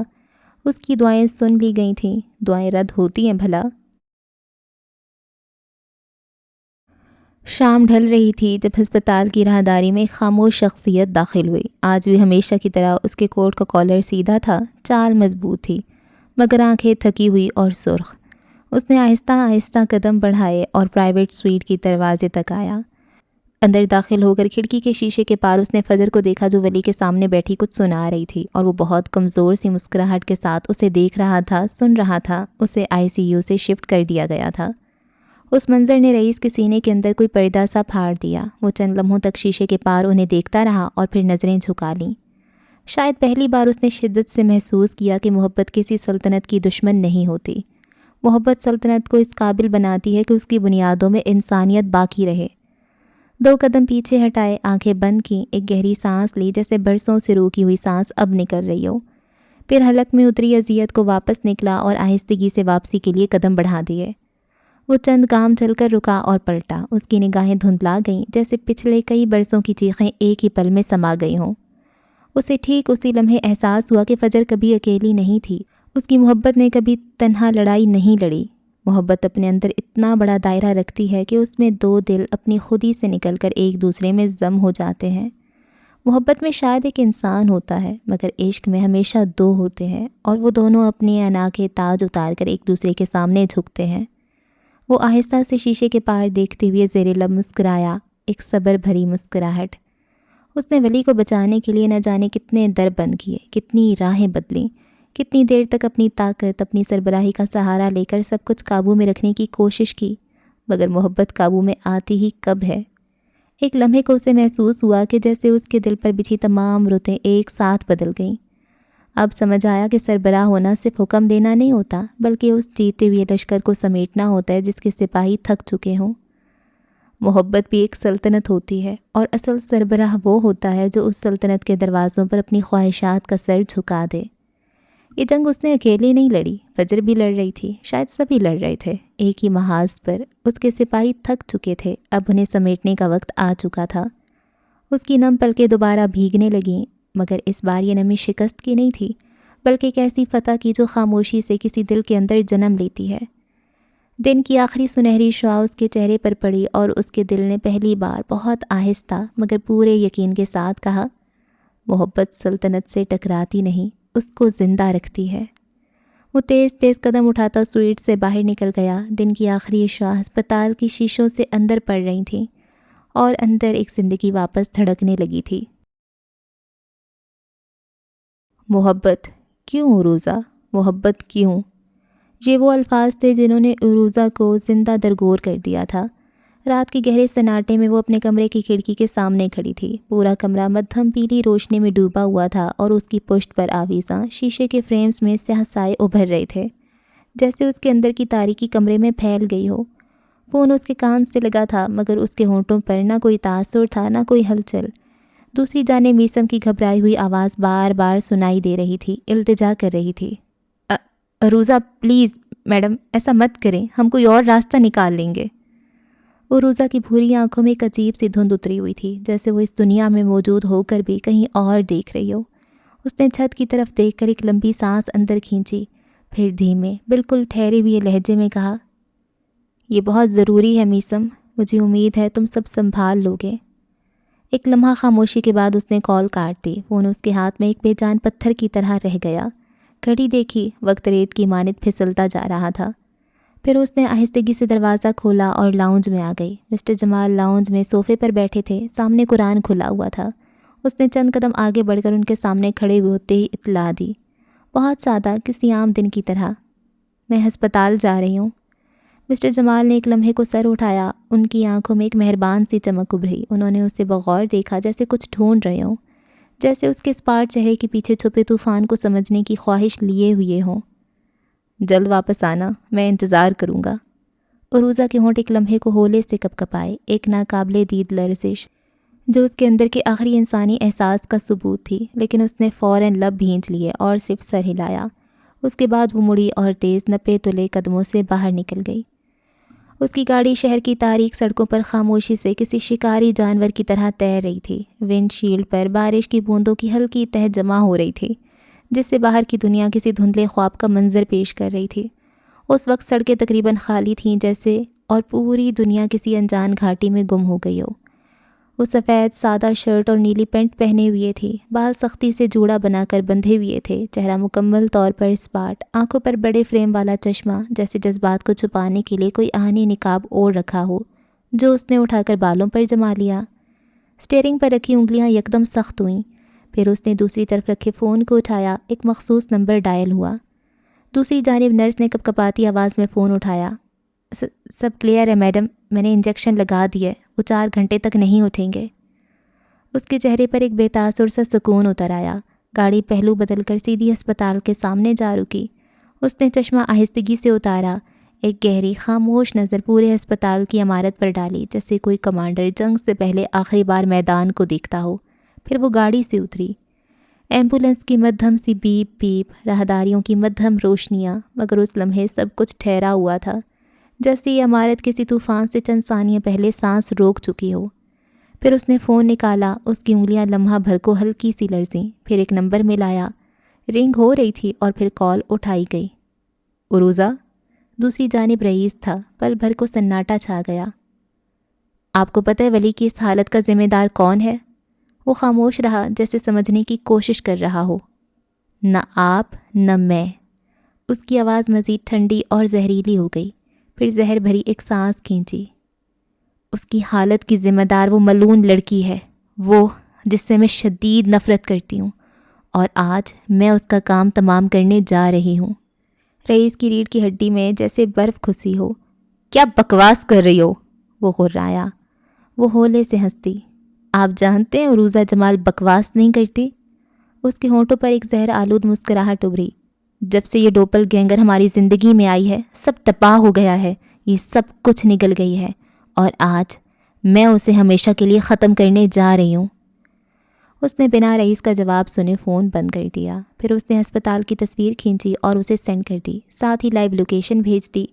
S1: اس کی دعائیں سن لی گئی تھیں۔ دعائیں رد ہوتی ہیں بھلا؟ شام ڈھل رہی تھی جب ہسپتال کی راہداری میں ایک خاموش شخصیت داخل ہوئی۔ آج بھی ہمیشہ کی طرح اس کے کوٹ کا کالر سیدھا تھا، چال مضبوط تھی، مگر آنکھیں تھکی ہوئی اور سرخ۔ اس نے آہستہ آہستہ قدم بڑھائے اور پرائیویٹ سویٹ کی دروازے تک آیا۔ اندر داخل ہو کر کھڑکی کے شیشے کے پار اس نے فجر کو دیکھا جو ولی کے سامنے بیٹھی کچھ سنا رہی تھی، اور وہ بہت کمزور سی مسکراہٹ کے ساتھ اسے دیکھ رہا تھا، سن رہا تھا۔ اسے ICU سے شفٹ کر دیا گیا تھا۔ اس منظر نے رئیس کے سینے کے اندر کوئی پردہ سا پھاڑ دیا۔ وہ چند لمحوں تک شیشے کے پار انہیں دیکھتا رہا اور پھر نظریں جھکا لیں۔ شاید پہلی بار اس نے شدت سے محسوس کیا کہ محبت کسی سلطنت کی دشمن نہیں ہوتی۔ محبت سلطنت کو اس قابل بناتی ہے کہ اس کی بنیادوں میں انسانیت باقی رہے۔ 2 قدم پیچھے ہٹائے، آنکھیں بند کیں، ایک گہری سانس لی جیسے برسوں سے روکی ہوئی سانس اب نکل رہی ہو۔ پھر حلق میں اتری اذیت کو واپس نکلا اور آہستگی سے واپسی کے لیے قدم بڑھا دیے۔ وہ چند گام چل کر رکا اور پلٹا۔ اس کی نگاہیں دھندلا گئیں، جیسے پچھلے کئی برسوں کی چیخیں ایک ہی پل میں سما گئی ہوں۔ اسے ٹھیک اسی لمحے احساس ہوا کہ فجر کبھی اکیلی نہیں تھی، اس کی محبت نے کبھی تنہا لڑائی نہیں لڑی۔ محبت اپنے اندر اتنا بڑا دائرہ رکھتی ہے کہ اس میں دو دل اپنی خودی سے نکل کر ایک دوسرے میں ضم ہو جاتے ہیں۔ محبت میں شاید ایک انسان ہوتا ہے، مگر عشق میں ہمیشہ دو ہوتے ہیں، اور وہ دونوں اپنے انا کے تاج اتار کر ایک دوسرے کے سامنے جھکتے ہیں۔ وہ آہستہ سے شیشے کے پار دیکھتے ہوئے زیر لب مسکرایا، ایک صبر بھری مسکراہٹ۔ اس نے ولی کو بچانے کے لیے نہ جانے کتنے در بند کیے، کتنی راہیں بدلیں، کتنی دیر تک اپنی طاقت، اپنی سربراہی کا سہارا لے کر سب کچھ قابو میں رکھنے کی کوشش کی، مگر محبت قابو میں آتی ہی کب ہے؟ ایک لمحے کو اسے محسوس ہوا کہ جیسے اس کے دل پر بچھی تمام رتیں ایک ساتھ بدل گئیں۔ اب سمجھ آیا کہ سربراہ ہونا صرف حکم دینا نہیں ہوتا، بلکہ اس جیتے ہوئے لشکر کو سمیٹنا ہوتا ہے جس کے سپاہی تھک چکے ہوں۔ محبت بھی ایک سلطنت ہوتی ہے، اور اصل سربراہ وہ ہوتا ہے جو اس سلطنت کے دروازوں پر اپنی خواہشات کا سر جھکا دے۔ یہ جنگ اس نے اکیلے نہیں لڑی، فجر بھی لڑ رہی تھی، شاید سبھی لڑ رہے تھے ایک ہی محاذ پر۔ اس کے سپاہی تھک چکے تھے، اب انہیں سمیٹنے کا وقت آ چکا تھا۔ اس کی نم پلکیں دوبارہ بھیگنے لگیں، مگر اس بار یہ نمی شکست کی نہیں تھی، بلکہ ایک ایسی فتح کی جو خاموشی سے کسی دل کے اندر جنم لیتی ہے۔ دن کی آخری سنہری شعاع اس کے چہرے پر پڑی اور اس کے دل نے پہلی بار بہت آہستہ مگر پورے یقین کے ساتھ کہا، محبت سلطنت سے ٹکراتی نہیں، اس کو زندہ رکھتی ہے۔ وہ تیز تیز قدم اٹھاتا سوئٹ سے باہر نکل گیا۔ دن کی آخری شعاع ہسپتال کی شیشوں سے اندر پڑ رہی تھیں، اور اندر ایک زندگی واپس دھڑکنے لگی تھی۔ محبت کیوں عروزہ؟ محبت کیوں؟ یہ وہ الفاظ تھے جنہوں نے عروزہ کو زندہ درگور کر دیا تھا۔ رات کے گہرے سناٹے میں وہ اپنے کمرے کی کھڑکی کے سامنے کھڑی تھی۔ پورا کمرہ مدھم پیلی روشنی میں ڈوبا ہوا تھا، اور اس کی پشت پر آویزاں شیشے کے فریمز میں سیاہ سائے ابھر رہے تھے، جیسے اس کے اندر کی تاریکی کمرے میں پھیل گئی ہو۔ فون اس کے کان سے لگا تھا، مگر اس کے ہونٹوں پر نہ کوئی تاثر تھا، نہ کوئی ہلچل۔ دوسری جانب میثم کی گھبرائی ہوئی آواز بار بار سنائی دے رہی تھی، التجا کر رہی تھی، عروزہ پلیز میڈم ایسا مت کریں، ہم کوئی اور راستہ نکال لیں گے۔ عروزہ کی بھوری آنکھوں میں ایک عجیب سی دھند اتری ہوئی تھی، جیسے وہ اس دنیا میں موجود ہو کر بھی کہیں اور دیکھ رہی ہو۔ اس نے چھت کی طرف دیکھ کر ایک لمبی سانس اندر کھینچی، پھر دھیمے بالکل ٹھہرے ہوئے لہجے میں کہا، یہ بہت ضروری ہے میثم، مجھے امید ہے تم سب سنبھال لوگے۔ ایک لمحہ خاموشی کے بعد اس نے کال کاٹ دی۔ فون اس کے ہاتھ میں ایک بے جان پتھر کی طرح رہ گیا۔ گھڑی دیکھی، وقت ریت کی مانند پھسلتا جا رہا تھا۔ پھر اس نے آہستگی سے دروازہ کھولا اور لاؤنج میں آ گئی۔ مسٹر جمال لاؤنج میں صوفے پر بیٹھے تھے، سامنے قرآن کھلا ہوا تھا۔ اس نے چند قدم آگے بڑھ کر ان کے سامنے کھڑے ہوتے ہی اطلاع دی، بہت سادہ، کسی عام دن کی طرح، میں ہسپتال جا رہی ہوں۔ مسٹر جمال نے ایک لمحے کو سر اٹھایا، ان کی آنکھوں میں ایک مہربان سی چمک ابھری۔ انہوں نے اسے بغور دیکھا، جیسے کچھ ڈھونڈ رہے ہوں، جیسے اس کے اسپاٹ چہرے کے پیچھے چھپے طوفان کو سمجھنے کی خواہش لیے ہوئے ہوں۔ جلد واپس آنا، میں انتظار کروں گا۔ عروزہ کے ہونٹ ایک لمحے کو ہولے سے کپکپائے، ایک ناقابل دید لرزش جو اس کے اندر کے آخری انسانی احساس کا ثبوت تھی، لیکن اس نے فوراً لب بھینچ لیے اور صرف سر ہلایا۔ اس کے بعد وہ مڑی اور تیز نپے تلے قدموں سے باہر نکل گئی۔ اس کی گاڑی شہر کی تاریک سڑکوں پر خاموشی سے کسی شکاری جانور کی طرح تیر رہی تھی۔ ونڈ شیلڈ پر بارش کی بوندوں کی ہلکی تہ جمع ہو رہی تھی، جس سے باہر کی دنیا کسی دھندلے خواب کا منظر پیش کر رہی تھی۔ اس وقت سڑکیں تقریباً خالی تھیں جیسے، اور پوری دنیا کسی انجان گھاٹی میں گم ہو گئی ہو۔ وہ سفید سادہ شرٹ اور نیلی پینٹ پہنے ہوئے تھی، بال سختی سے جوڑا بنا کر بندھے ہوئے تھے، چہرہ مکمل طور پر اسپاٹ، آنکھوں پر بڑے فریم والا چشمہ، جیسے جذبات کو چھپانے کے لیے کوئی آہنی نقاب اوڑھ رکھا ہو، جو اس نے اٹھا کر بالوں پر جما لیا۔ اسٹیئرنگ پر رکھی انگلیاں یکدم سخت ہوئیں، پھر اس نے دوسری طرف رکھے فون کو اٹھایا۔ ایک مخصوص نمبر ڈائل ہوا۔ دوسری جانب نرس نے کپکپاتی آواز میں فون اٹھایا، سب کلیئر ہے میڈم، میں نے انجیکشن لگا دیے، وہ 4 گھنٹے تک نہیں اٹھیں گے۔ اس کے چہرے پر ایک بے تاثر سا سکون اتر آیا۔ گاڑی پہلو بدل کر سیدھی ہسپتال کے سامنے جا رکی۔ اس نے چشمہ آہستگی سے اتارا، ایک گہری خاموش نظر پورے ہسپتال کی عمارت پر ڈالی، جیسے کوئی کمانڈر جنگ سے پہلے آخری بار میدان کو دیکھتا ہو۔ پھر وہ گاڑی سے اتری۔ ایمبولینس کی مدھم سی بیپ بیپ، راہداریوں کی مدھم روشنیاں، مگر اس لمحے سب کچھ ٹھہرا ہوا تھا، جیسے یہ عمارت کسی طوفان سے چند ثانیہ پہلے سانس روک چکی ہو۔ پھر اس نے فون نکالا، اس کی انگلیاں لمحہ بھر کو ہلکی سی لرزیں، پھر ایک نمبر ملایا، رنگ ہو رہی تھی اور پھر کال اٹھائی گئی۔ عروضہ؟ دوسری جانب رئیس تھا۔ پل بھر کو سناٹا چھا گیا۔ آپ کو پتہ ہے ولی کی اس حالت کا ذمہ دار کون ہے؟ وہ خاموش رہا، جیسے سمجھنے کی کوشش کر رہا ہو۔ نہ آپ نہ میں۔ اس کی آواز مزید ٹھنڈی اور زہریلی ہو گئی، پھر زہر بھری ایک سانس کھینچی۔ اس کی حالت کی ذمہ دار وہ ملعون لڑکی ہے، وہ جس سے میں شدید نفرت کرتی ہوں، اور آج میں اس کا کام تمام کرنے جا رہی ہوں۔ رئیس کی ریڑھ کی ہڈی میں جیسے برف کھسی ہو۔ کیا بکواس کر رہی ہو؟ وہ غرایا۔ وہ ہولے سے ہنستی۔ آپ جانتے ہیں عروضہ جمال بکواس نہیں کرتی۔ اس کے ہونٹوں پر ایک زہر آلود مسکراہٹ ابھری۔ جب سے یہ ڈوپل گینگر ہماری زندگی میں آئی ہے، سب تباہ ہو گیا ہے، یہ سب کچھ نگل گئی ہے، اور آج میں اسے ہمیشہ کے لیے ختم کرنے جا رہی ہوں۔ اس نے بنا رئیس کا جواب سنے فون بند کر دیا۔ پھر اس نے ہسپتال کی تصویر کھینچی اور اسے سینڈ کر دی، ساتھ ہی لائیو لوکیشن بھیج دی۔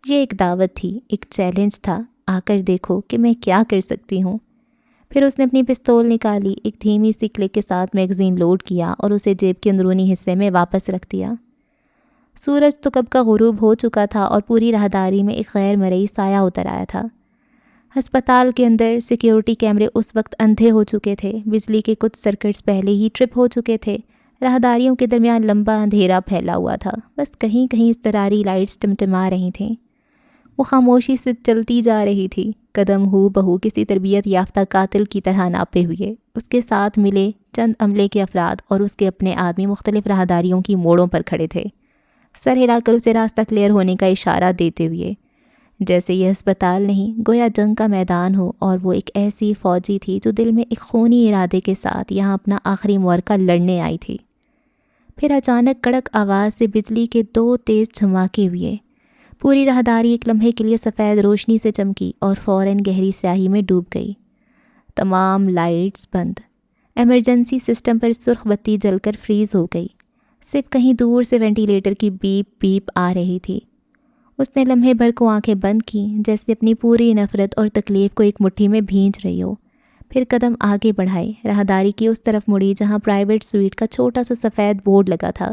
S1: یہ ایک دعوت تھی، ایک چیلنج تھا، آ کر دیکھو کہ میں کیا کر سکتی ہوں۔ پھر اس نے اپنی پستول نکالی، ایک دھیمی سی کلک کے ساتھ میگزین لوڈ کیا اور اسے جیب کے اندرونی حصے میں واپس رکھ دیا۔ سورج تو کب کا غروب ہو چکا تھا اور پوری راہداری میں ایک غیر مرئی سایہ اتر آیا تھا۔ ہسپتال کے اندر سیکیورٹی کیمرے اس وقت اندھے ہو چکے تھے، بجلی کے کچھ سرکٹس پہلے ہی ٹرپ ہو چکے تھے، راہداریوں کے درمیان لمبا اندھیرا پھیلا ہوا تھا، بس کہیں کہیں اضطراری لائٹس ٹمٹما رہی تھیں۔ وہ خاموشی سے چلتی جا رہی تھی، قدم ہو بہو کسی تربیت یافتہ قاتل کی طرح ناپے ہوئے۔ اس کے ساتھ ملے چند عملے کے افراد اور اس کے اپنے آدمی مختلف راہداریوں کی موڑوں پر کھڑے تھے، سر ہلا کر اسے راستہ کلیئر ہونے کا اشارہ دیتے ہوئے، جیسے یہ ہسپتال نہیں گویا جنگ کا میدان ہو، اور وہ ایک ایسی فوجی تھی جو دل میں ایک خونی ارادے کے ساتھ یہاں اپنا آخری معرکہ لڑنے آئی تھی۔ پھر اچانک کڑک آواز سے بجلی کے دو تیز دھماکے ہوئے، پوری راہداری ایک لمحے کے لیے سفید روشنی سے چمکی اور فوراً گہری سیاہی میں ڈوب گئی۔ تمام لائٹس بند، ایمرجنسی سسٹم پر سرخ بتی جل کر فریز ہو گئی، صرف کہیں دور سے وینٹیلیٹر کی بیپ بیپ آ رہی تھی۔ اس نے لمحے بھر کو آنکھیں بند کیں، جیسے اپنی پوری نفرت اور تکلیف کو ایک مٹھی میں بھینج رہی ہو۔ پھر قدم آگے بڑھائے، راہداری کی اس طرف مڑی جہاں پرائیویٹ سویٹ کا چھوٹا سا سفید بورڈ لگا تھا،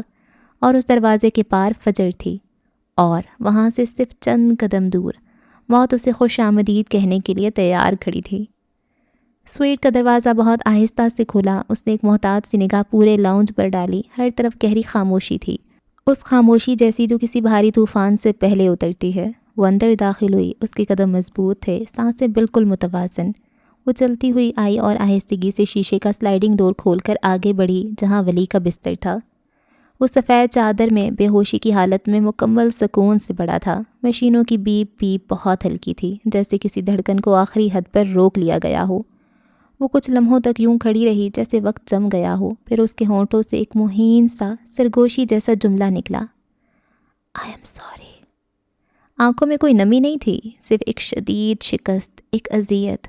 S1: اور اس دروازے کے پار فجر تھی، اور وہاں سے صرف چند قدم دور موت اسے خوش آمدید کہنے کے لیے تیار کھڑی تھی۔ سویٹ کا دروازہ بہت آہستہ سے کھلا۔ اس نے ایک محتاط سی نگاہ پورے لاؤنج پر ڈالی، ہر طرف گہری خاموشی تھی، اس خاموشی جیسی جو کسی بھاری طوفان سے پہلے اترتی ہے۔ وہ اندر داخل ہوئی، اس کے قدم مضبوط تھے، سانسیں بالکل متوازن۔ وہ چلتی ہوئی آئی اور آہستگی سے شیشے کا سلائیڈنگ ڈور کھول کر آگے بڑھی جہاں ولی کا بستر تھا۔ وہ سفید چادر میں بے ہوشی کی حالت میں مکمل سکون سے پڑا تھا۔ مشینوں کی بیپ بیپ بہت ہلکی تھی، جیسے کسی دھڑکن کو آخری حد پر روک لیا گیا ہو۔ وہ کچھ لمحوں تک یوں کھڑی رہی جیسے وقت جم گیا ہو، پھر اس کے ہونٹوں سے ایک مہین سا سرگوشی جیسا جملہ نکلا، آئی ایم سوری۔ آنکھوں میں کوئی نمی نہیں تھی، صرف ایک شدید شکست، ایک اذیت۔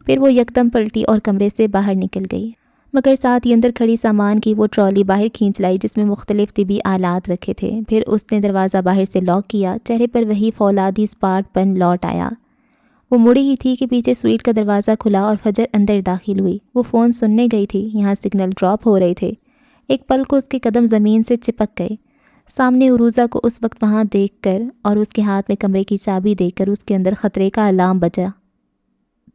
S1: پھر وہ یکدم پلٹی اور کمرے سے باہر نکل گئی، مگر ساتھ ہی اندر کھڑی سامان کی وہ ٹرالی باہر کھینچ لائی جس میں مختلف طبی آلات رکھے تھے۔ پھر اس نے دروازہ باہر سے لاک کیا، چہرے پر وہی فولادی اسپاٹ پن لوٹ آیا۔ وہ مڑی ہی تھی کہ پیچھے سویٹ کا دروازہ کھلا اور فجر اندر داخل ہوئی۔ وہ فون سننے گئی تھی، یہاں سگنل ڈراپ ہو رہے تھے۔ ایک پل کو اس کے قدم زمین سے چپک گئے۔ سامنے عروضہ کو اس وقت وہاں دیکھ کر اور اس کے ہاتھ میں کمرے کی چابی دیکھ کر اس کے اندر خطرے کا الارم بجا۔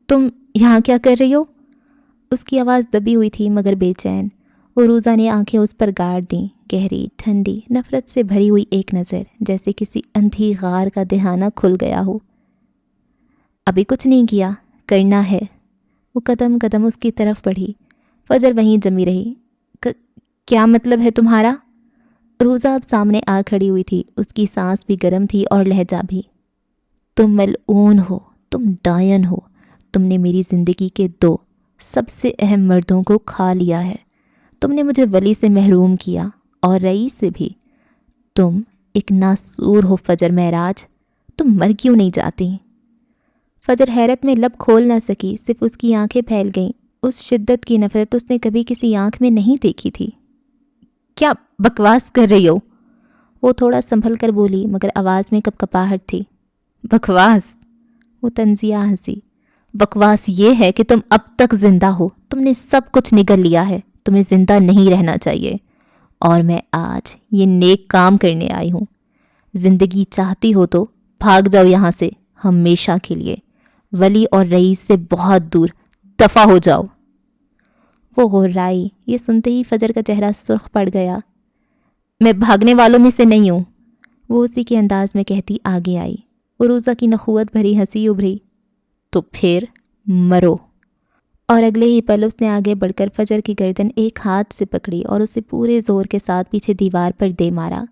S1: تم یہاں کیا کر رہی ہو؟ اس کی آواز دبی ہوئی تھی مگر بے چین۔ عروضہ نے آنکھیں اس پر گاڑ دیں، گہری، ٹھنڈی، نفرت سے بھری ہوئی ایک نظر، جیسے کسی اندھی غار کا دہانہ کھل گیا ہو۔ ابھی کچھ نہیں کیا، کرنا ہے۔ وہ قدم قدم اس کی طرف بڑھی، فجر وہیں جمی رہی۔ کیا مطلب ہے تمہارا؟ عروضہ اب سامنے آ کھڑی ہوئی تھی، اس کی سانس بھی گرم تھی اور لہجہ بھی۔ تم ملعون ہو، تم ڈائن ہو، تم نے میری زندگی کے دو سب سے اہم مردوں کو کھا لیا ہے۔ تم نے مجھے ولی سے محروم کیا اور رئیس سے بھی۔ تم ایک ناسور ہو فجر معراج، تم مر کیوں نہیں جاتی؟ فجر حیرت میں لب کھول نہ سکی، صرف اس کی آنکھیں پھیل گئیں۔ اس شدت کی نفرت اس نے کبھی کسی آنکھ میں نہیں دیکھی تھی۔ کیا بکواس کر رہی ہو؟ وہ تھوڑا سنبھل کر بولی مگر آواز میں کپکپاہٹ تھی۔ بکواس؟ وہ طنزیہ ہنسی۔ بکواس یہ ہے کہ تم اب تک زندہ ہو، تم نے سب کچھ نگل لیا ہے، تمہیں زندہ نہیں رہنا چاہیے، اور میں آج یہ نیک کام کرنے آئی ہوں۔ زندگی چاہتی ہو تو بھاگ جاؤ یہاں سے ہمیشہ کے لیے، ولی اور رئیس سے بہت دور، دفع ہو جاؤ۔ وہ غرائی۔ یہ سنتے ہی فجر کا چہرہ سرخ پڑ گیا۔ میں بھاگنے والوں میں سے نہیں ہوں، وہ اسی کے انداز میں کہتی آگے آئی۔ عروضہ کی نخوت بھری ہنسی ابھری۔ تو پھر مرو۔ اور اگلے ہی پل اس نے آگے بڑھ کر فجر کی گردن ایک ہاتھ سے پکڑی اور اسے پورے زور کے ساتھ پیچھے دیوار پر دے مارا۔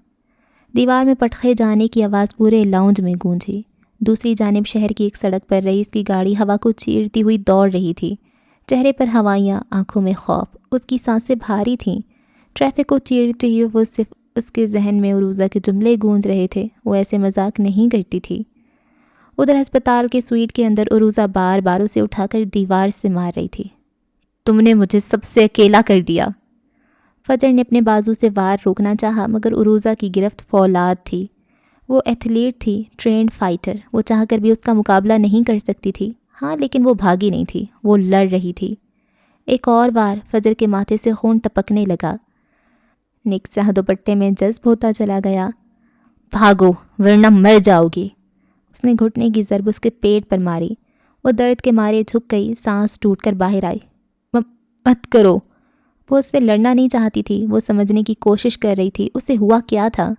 S1: دیوار میں پٹخے جانے کی آواز پورے لاؤنج میں گونجی۔ دوسری جانب شہر کی ایک سڑک پر رئیس کی گاڑی ہوا کو چیرتی ہوئی دوڑ رہی تھی۔ چہرے پر ہوائیاں، آنکھوں میں خوف، اس کی سانسیں بھاری تھیں۔ ٹریفک کو چیرتے ہوئے وہ صرف اس کے ذہن میں عروضہ کے جملے گونج رہے تھے۔ وہ ایسے مذاق نہیں کرتی تھی۔ ادھر ہسپتال کے سوئٹ کے اندر عروضہ بار بار اسے اٹھا کر دیوار سے مار رہی تھی۔ تم نے مجھے سب سے اکیلا کر دیا۔ فجر نے اپنے بازو سے وار روکنا چاہا مگر عروضہ کی گرفت فولاد تھی۔ وہ ایتھلیٹ تھی، ٹرینڈ فائٹر، وہ چاہ کر بھی اس کا مقابلہ نہیں کر سکتی تھی۔ ہاں لیکن وہ بھاگی نہیں تھی، وہ لڑ رہی تھی۔ ایک اور بار فجر کے ماتھے سے خون ٹپکنے لگا۔ نکسہ دوپٹے میں جذب ہوتا چلا گیا۔ بھاگو ورنہ مر جاؤ گی۔ اس نے گھٹنے کی ضرب اس کے پیٹ پر ماری۔ وہ درد کے مارے جھک گئی، سانس ٹوٹ کر باہر آئی۔ مت کرو۔ وہ اس سے لڑنا نہیں چاہتی تھی، وہ سمجھنے کی کوشش کر رہی تھی اسے ہوا کیا تھا۔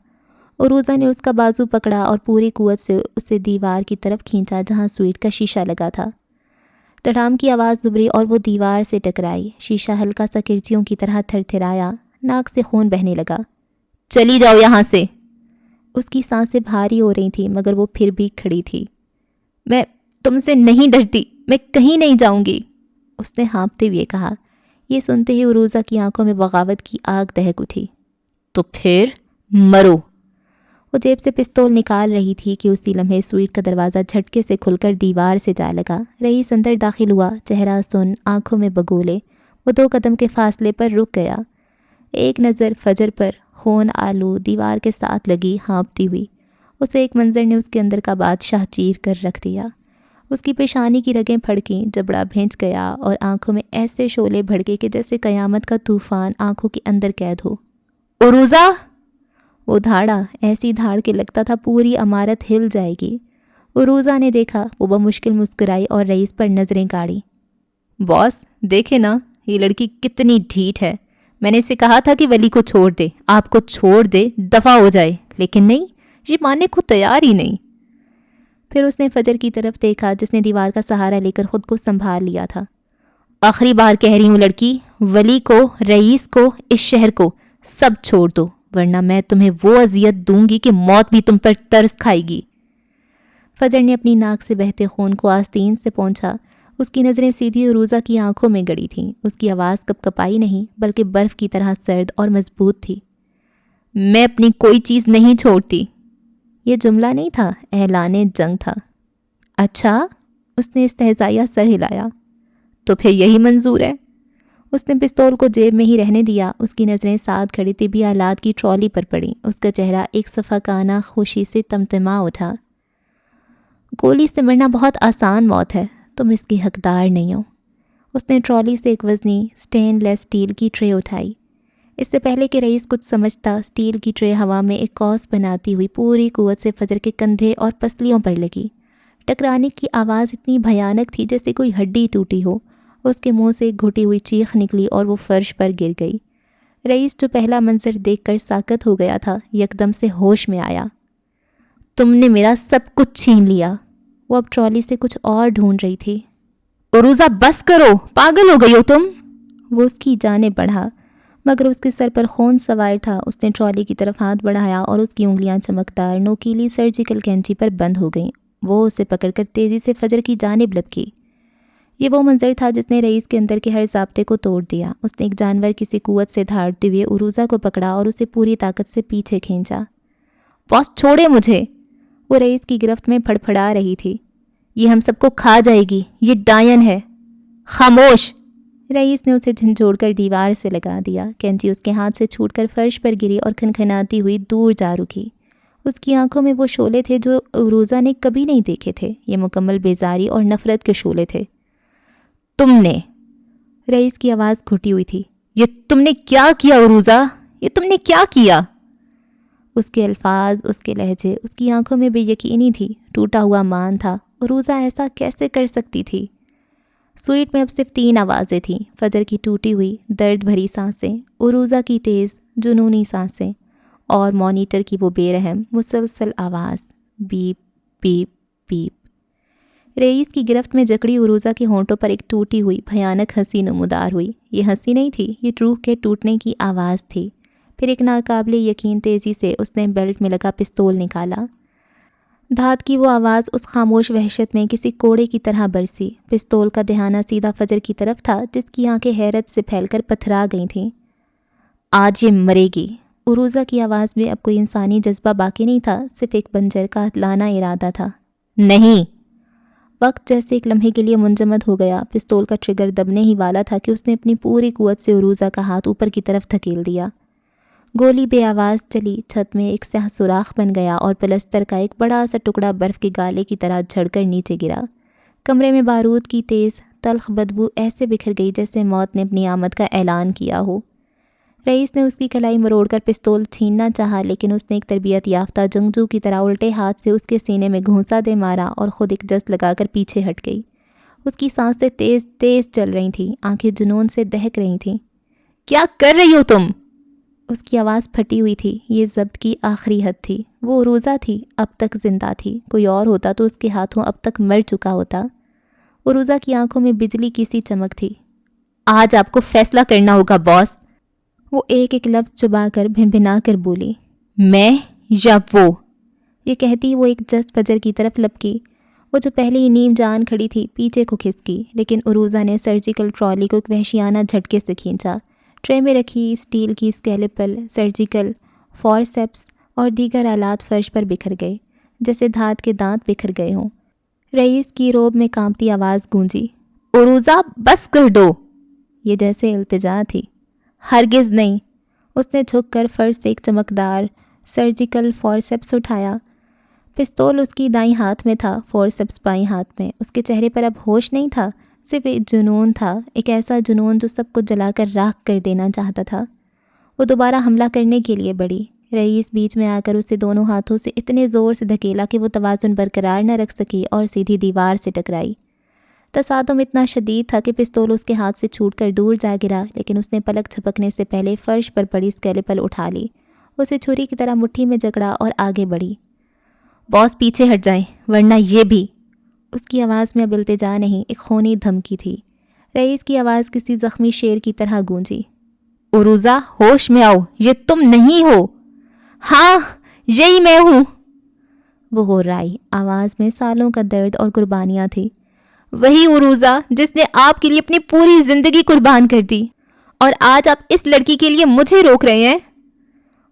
S1: عروضہ نے اس کا بازو پکڑا اور پوری قوت سے اسے دیوار کی طرف کھینچا جہاں سوئٹ کا شیشہ لگا تھا۔ دڑام کی آواز ابھری اور وہ دیوار سے ٹکرائی۔ شیشہ ہلکا سا کرچیوں کی طرح تھر تھرایا، ناک سے خون بہنے لگا۔ چلی جاؤ یہاں سے۔ اس کی سانسیں بھاری ہو رہی تھیں مگر وہ پھر بھی کھڑی تھی۔ میں تم سے نہیں ڈرتی، میں کہیں نہیں جاؤں گی، اس نے ہانپتے ہوئے کہا۔ یہ سنتے ہی عروضہ کی آنکھوں میں بغاوت کی آگ دہک اٹھی۔ تو پھر مرو۔ وہ جیب سے پستول نکال رہی تھی کہ اسی لمحے سوئٹ کا دروازہ جھٹکے سے کھل کر دیوار سے جا لگا۔ رئیس اندر داخل ہوا، چہرہ سن، آنکھوں میں بگولے۔ وہ 2 قدم کے فاصلے پر رک گیا۔ ایک نظر فجر پر، خون آلو دیوار کے ساتھ لگی ہانپتی ہوئی۔ اسے ایک منظر نے اس کے اندر کا بادشاہ چیر کر رکھ دیا۔ اس کی پیشانی کی رگیں پھڑکیں، جبڑا بھینچ گیا اور آنکھوں میں ایسے شعلے بھڑکے کہ جیسے قیامت کا طوفان آنکھوں کے اندر قید ہو۔ عروضہ! وہ دھاڑا، ایسی دھاڑ کے لگتا تھا پوری عمارت ہل جائے گی۔ عروضہ نے دیکھا، وہ بمشکل مسکرائی اور رئیس پر نظریں گاڑی۔ باس دیکھے نا، یہ لڑکی کتنی ڈھیٹ ہے۔ میں نے اسے کہا تھا کہ ولی کو چھوڑ دے، آپ کو چھوڑ دے، دفع ہو جائے، لیکن نہیں، یہ ماننے کو تیار ہی نہیں۔ پھر اس نے فجر کی طرف دیکھا جس نے دیوار کا سہارا لے کر خود کو سنبھال لیا تھا۔ آخری بار کہہ رہی ہوں لڑکی، ولی کو، رئیس کو، اس شہر کو، سب چھوڑ دو، ورنہ میں تمہیں وہ اذیت دوں گی کہ موت بھی تم پر ترس کھائے گی۔ فجر نے اپنی ناک سے بہتے خون کو آستین سے پونچھا۔ اس کی نظریں سیدھی عروضہ کی آنکھوں میں گڑی تھیں۔ اس کی آواز کپکپائی نہیں بلکہ برف کی طرح سرد اور مضبوط تھی۔ میں اپنی کوئی چیز نہیں چھوڑتی۔ یہ جملہ نہیں تھا، اعلان جنگ تھا۔ اچھا؟ اس نے استہزائیہ سر ہلایا۔ تو پھر یہی منظور ہے؟ اس نے پستول کو جیب میں ہی رہنے دیا۔ اس کی نظریں ساتھ کھڑی طبی آلات کی ٹرالی پر پڑیں۔ اس کا چہرہ ایک صفاقانہ خوشی سے تمتما اٹھا۔ گولی سے مرنا بہت آسان موت ہے، تم اس کی حقدار نہیں ہو۔ اس نے ٹرالی سے ایک وزنی سٹین لیس سٹیل کی ٹرے اٹھائی۔ اس سے پہلے کہ رئیس کچھ سمجھتا، سٹیل کی ٹرے ہوا میں ایک قوس بناتی ہوئی پوری قوت سے فجر کے کندھے اور پسلیوں پر لگی۔ ٹکرانے کی آواز اتنی بھیانک تھی جیسے کوئی ہڈی ٹوٹی ہو۔ اس کے منہ سے ایک گھٹی ہوئی چیخ نکلی اور وہ فرش پر گر گئی۔ رئیس جو پہلا منظر دیکھ کر ساکت ہو گیا تھا، یکدم سے ہوش میں آیا۔ تم نے میرا سب کچھ چھین لیا۔ وہ اب ٹرالی سے کچھ اور ڈھونڈ رہی تھی۔ عروضہ بس کرو، پاگل ہو گئی ہو تم؟ وہ اس کی جانب بڑھا مگر اس کے سر پر خون سوار تھا۔ اس نے ٹرالی کی طرف ہاتھ بڑھایا اور اس کی انگلیاں چمکدار نوکیلی سرجیکل کینچی پر بند ہو گئیں۔ وہ اسے پکڑ کر تیزی سے فجر کی جانب لپکی۔ یہ وہ منظر تھا جس نے رئیس کے اندر کے ہر ضابطے کو توڑ دیا۔ اس نے ایک جانور کسی قوت سے دھاڑتے ہوئے عروضہ کو پکڑا اور اسے پوری طاقت سے پیچھے کھینچا۔ باس چھوڑے مجھے! وہ رئیس کی گرفت میں پھڑپھڑا رہی تھی۔ یہ ہم سب کو کھا جائے گی، یہ ڈائن ہے۔ خاموش! رئیس نے اسے جھنجھوڑ کر دیوار سے لگا دیا۔ کینچی اس کے ہاتھ سے چھوٹ کر فرش پر گری اور کھنکھناتی ہوئی دور جا رکی۔ اس کی آنکھوں میں وہ شعلے تھے جو عروضہ نے کبھی نہیں دیکھے تھے۔ یہ مکمل بیزاری اور نفرت کے شعلے تھے۔ تم نے، رئیس کی آواز گھٹی ہوئی تھی، یہ تم نے کیا کیا عروضہ؟ یہ تم نے کیا کیا؟ اس کے الفاظ، اس کے لہجے، اس کی آنکھوں میں بے یقینی تھی، ٹوٹا ہوا مان تھا۔ عروضہ ایسا کیسے کر سکتی تھی؟ سوئٹ میں اب صرف 3 آوازیں تھیں، فجر کی ٹوٹی ہوئی درد بھری سانسیں، عروضہ کی تیز جنونی سانسیں، اور مانیٹر کی وہ بے رحم مسلسل آواز، بیپ بیپ بیپ۔ رئیس کی گرفت میں جکڑی عروضہ کے ہونٹوں پر ایک ٹوٹی ہوئی بھیانک ہنسی نمودار ہوئی۔ یہ ہنسی نہیں تھی، یہ روح کے ٹوٹنے کی آواز تھی۔ پھر ایک ناقابل یقین تیزی سے اس نے بیلٹ میں لگا پستول نکالا۔ دھات کی وہ آواز اس خاموش وحشت میں کسی کوڑے کی طرح برسی۔ پستول کا دہانہ سیدھا فجر کی طرف تھا، جس کی آنکھیں حیرت سے پھیل کر پتھرا گئی تھیں۔ آج یہ مرے گی۔ عروضہ کی آواز میں اب کوئی انسانی جذبہ باقی نہیں تھا، صرف ایک بنجر کا لانا ارادہ تھا۔ نہیں۔ وقت جیسے ایک لمحے کے لیے منجمد ہو گیا۔ پستول کا ٹریگر دبنے ہی والا تھا کہ اس نے اپنی پوری قوت سے عروضہ کا ہاتھ اوپر کی طرف دھکیل دیا۔ گولی بے آواز چلی، چھت میں ایک سیاہ سوراخ بن گیا اور پلستر کا ایک بڑا سا ٹکڑا برف کے گالے کی طرح جھڑ کر نیچے گرا۔ کمرے میں بارود کی تیز تلخ بدبو ایسے بکھر گئی جیسے موت نے اپنی آمد کا اعلان کیا ہو۔ رئیس نے اس کی کلائی مروڑ کر پستول چھیننا چاہا، لیکن اس نے ایک تربیت یافتہ جنگجو کی طرح الٹے ہاتھ سے اس کے سینے میں گھونسا دے مارا اور خود ایک جست لگا کر پیچھے ہٹ گئی۔ اس کی سانسیں تیز تیز چل رہی تھیں، آنکھیں جنون سے دہک رہی تھیں۔ کیا کر رہی ہو تم؟ اس کی آواز پھٹی ہوئی تھی۔ یہ ضبط کی آخری حد تھی۔ وہ عروضہ تھی، اب تک زندہ تھی۔ کوئی اور ہوتا تو اس کے ہاتھوں اب تک مر چکا ہوتا۔ عروضہ کی آنکھوں میں بجلی کی سی چمک تھی۔ آج آپ کو فیصلہ کرنا ہوگا باس۔ وہ ایک ایک لفظ چبا کر بھنبھنا کر بولی۔ میں یا وہ؟ یہ کہتی وہ ایک جست فجر کی طرف لپکی۔ وہ جو پہلے ہی نیم جان کھڑی تھی پیچھے کو کھسکی، لیکن عروضہ نے سرجیکل ٹرالی کو ایک وحشیانہ جھٹکے سے کھینچا۔ ٹرے میں رکھی اسٹیل کی اسکیلپل، سرجیکل فورسیپس اور دیگر آلات فرش پر بکھر گئے، جیسے دھات کے دانت بکھر گئے ہوں۔ رئیس کی روب میں کانپتی آواز گونجی۔ عروضہ بس کر دو۔ یہ جیسے التجا تھی۔ ہرگز نہیں۔ اس نے جھک کر فرش سے ایک چمکدار سرجیکل فورسیپس اٹھایا۔ پستول اس کی دائیں ہاتھ میں تھا، فورسیپس بائیں ہاتھ میں۔ اس کے چہرے پر اب ہوش نہیں تھا، صرف ایک جنون تھا، ایک ایسا جنون جو سب کو جلا کر راکھ کر دینا چاہتا تھا۔ وہ دوبارہ حملہ کرنے کے لیے بڑھی۔ رئیس بیچ میں آ کر اسے دونوں ہاتھوں سے اتنے زور سے دھکیلا کہ وہ توازن برقرار نہ رکھ سکی اور سیدھی دیوار سے ٹکرائی۔ تصادم اتنا شدید تھا کہ پستول اس کے ہاتھ سے چھوٹ کر دور جا گرا، لیکن اس نے پلک جھپکنے سے پہلے فرش پر پڑی اسکیلپل اٹھا لی، اسے چھری کی طرح مٹھی میں جکڑا اور آگے بڑھی۔ باس پیچھے ہٹ جائیں ورنہ یہ بھی۔ اس کی آواز میں اب التجا نہیں، ایک خونی دھمکی تھی۔ رئیس کی آواز کسی زخمی شیر کی طرح گونجی۔ عروضہ ہوش میں آؤ، یہ تم نہیں ہو۔ ہاں یہی میں ہوں۔ وہ غرائی، آواز میں سالوں کا درد اور قربانیاں تھی۔ وہی عروضہ جس نے آپ کے لیے اپنی پوری زندگی قربان کر دی، اور آج آپ اس لڑکی کے لیے مجھے روک رہے ہیں۔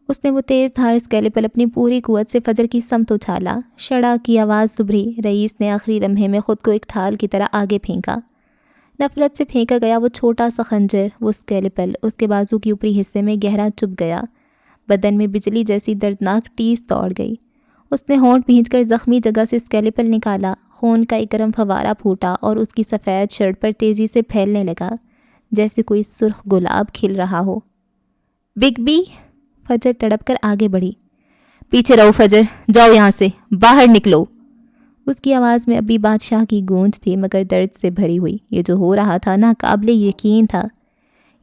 S1: اس نے وہ تیز دھار اسکیلپل اپنی پوری قوت سے فجر کی سمت اچھالا۔ شڑا کی آواز سبھری۔ رئیس نے آخری لمحے میں خود کو ایک ڈھال کی طرح آگے پھینکا۔ نفرت سے پھینکا گیا وہ چھوٹا سا خنجر، وہ اسکیلپل اس کے بازو کی اوپری حصے میں گہرا چبھ گیا۔ بدن میں بجلی جیسی دردناک ٹیس دوڑ گئی۔ اس نے ہونٹ بھینچ کر زخمی جگہ سے اسکیلپل نکالا۔ خون کا ایک گرم فوارہ پھوٹا اور اس کی سفید شرٹ پر تیزی سے پھیلنے لگا، جیسے کوئی سرخ گلاب کھل رہا ہو۔ بگ بی، فجر تڑپ کر آگے بڑھی۔ پیچھے رہو فجر، جاؤ یہاں سے، باہر نکلو۔ اس کی آواز میں ابھی بادشاہ کی گونج تھی، مگر درد سے بھری ہوئی۔ یہ جو ہو رہا تھا ناقابل یقین تھا۔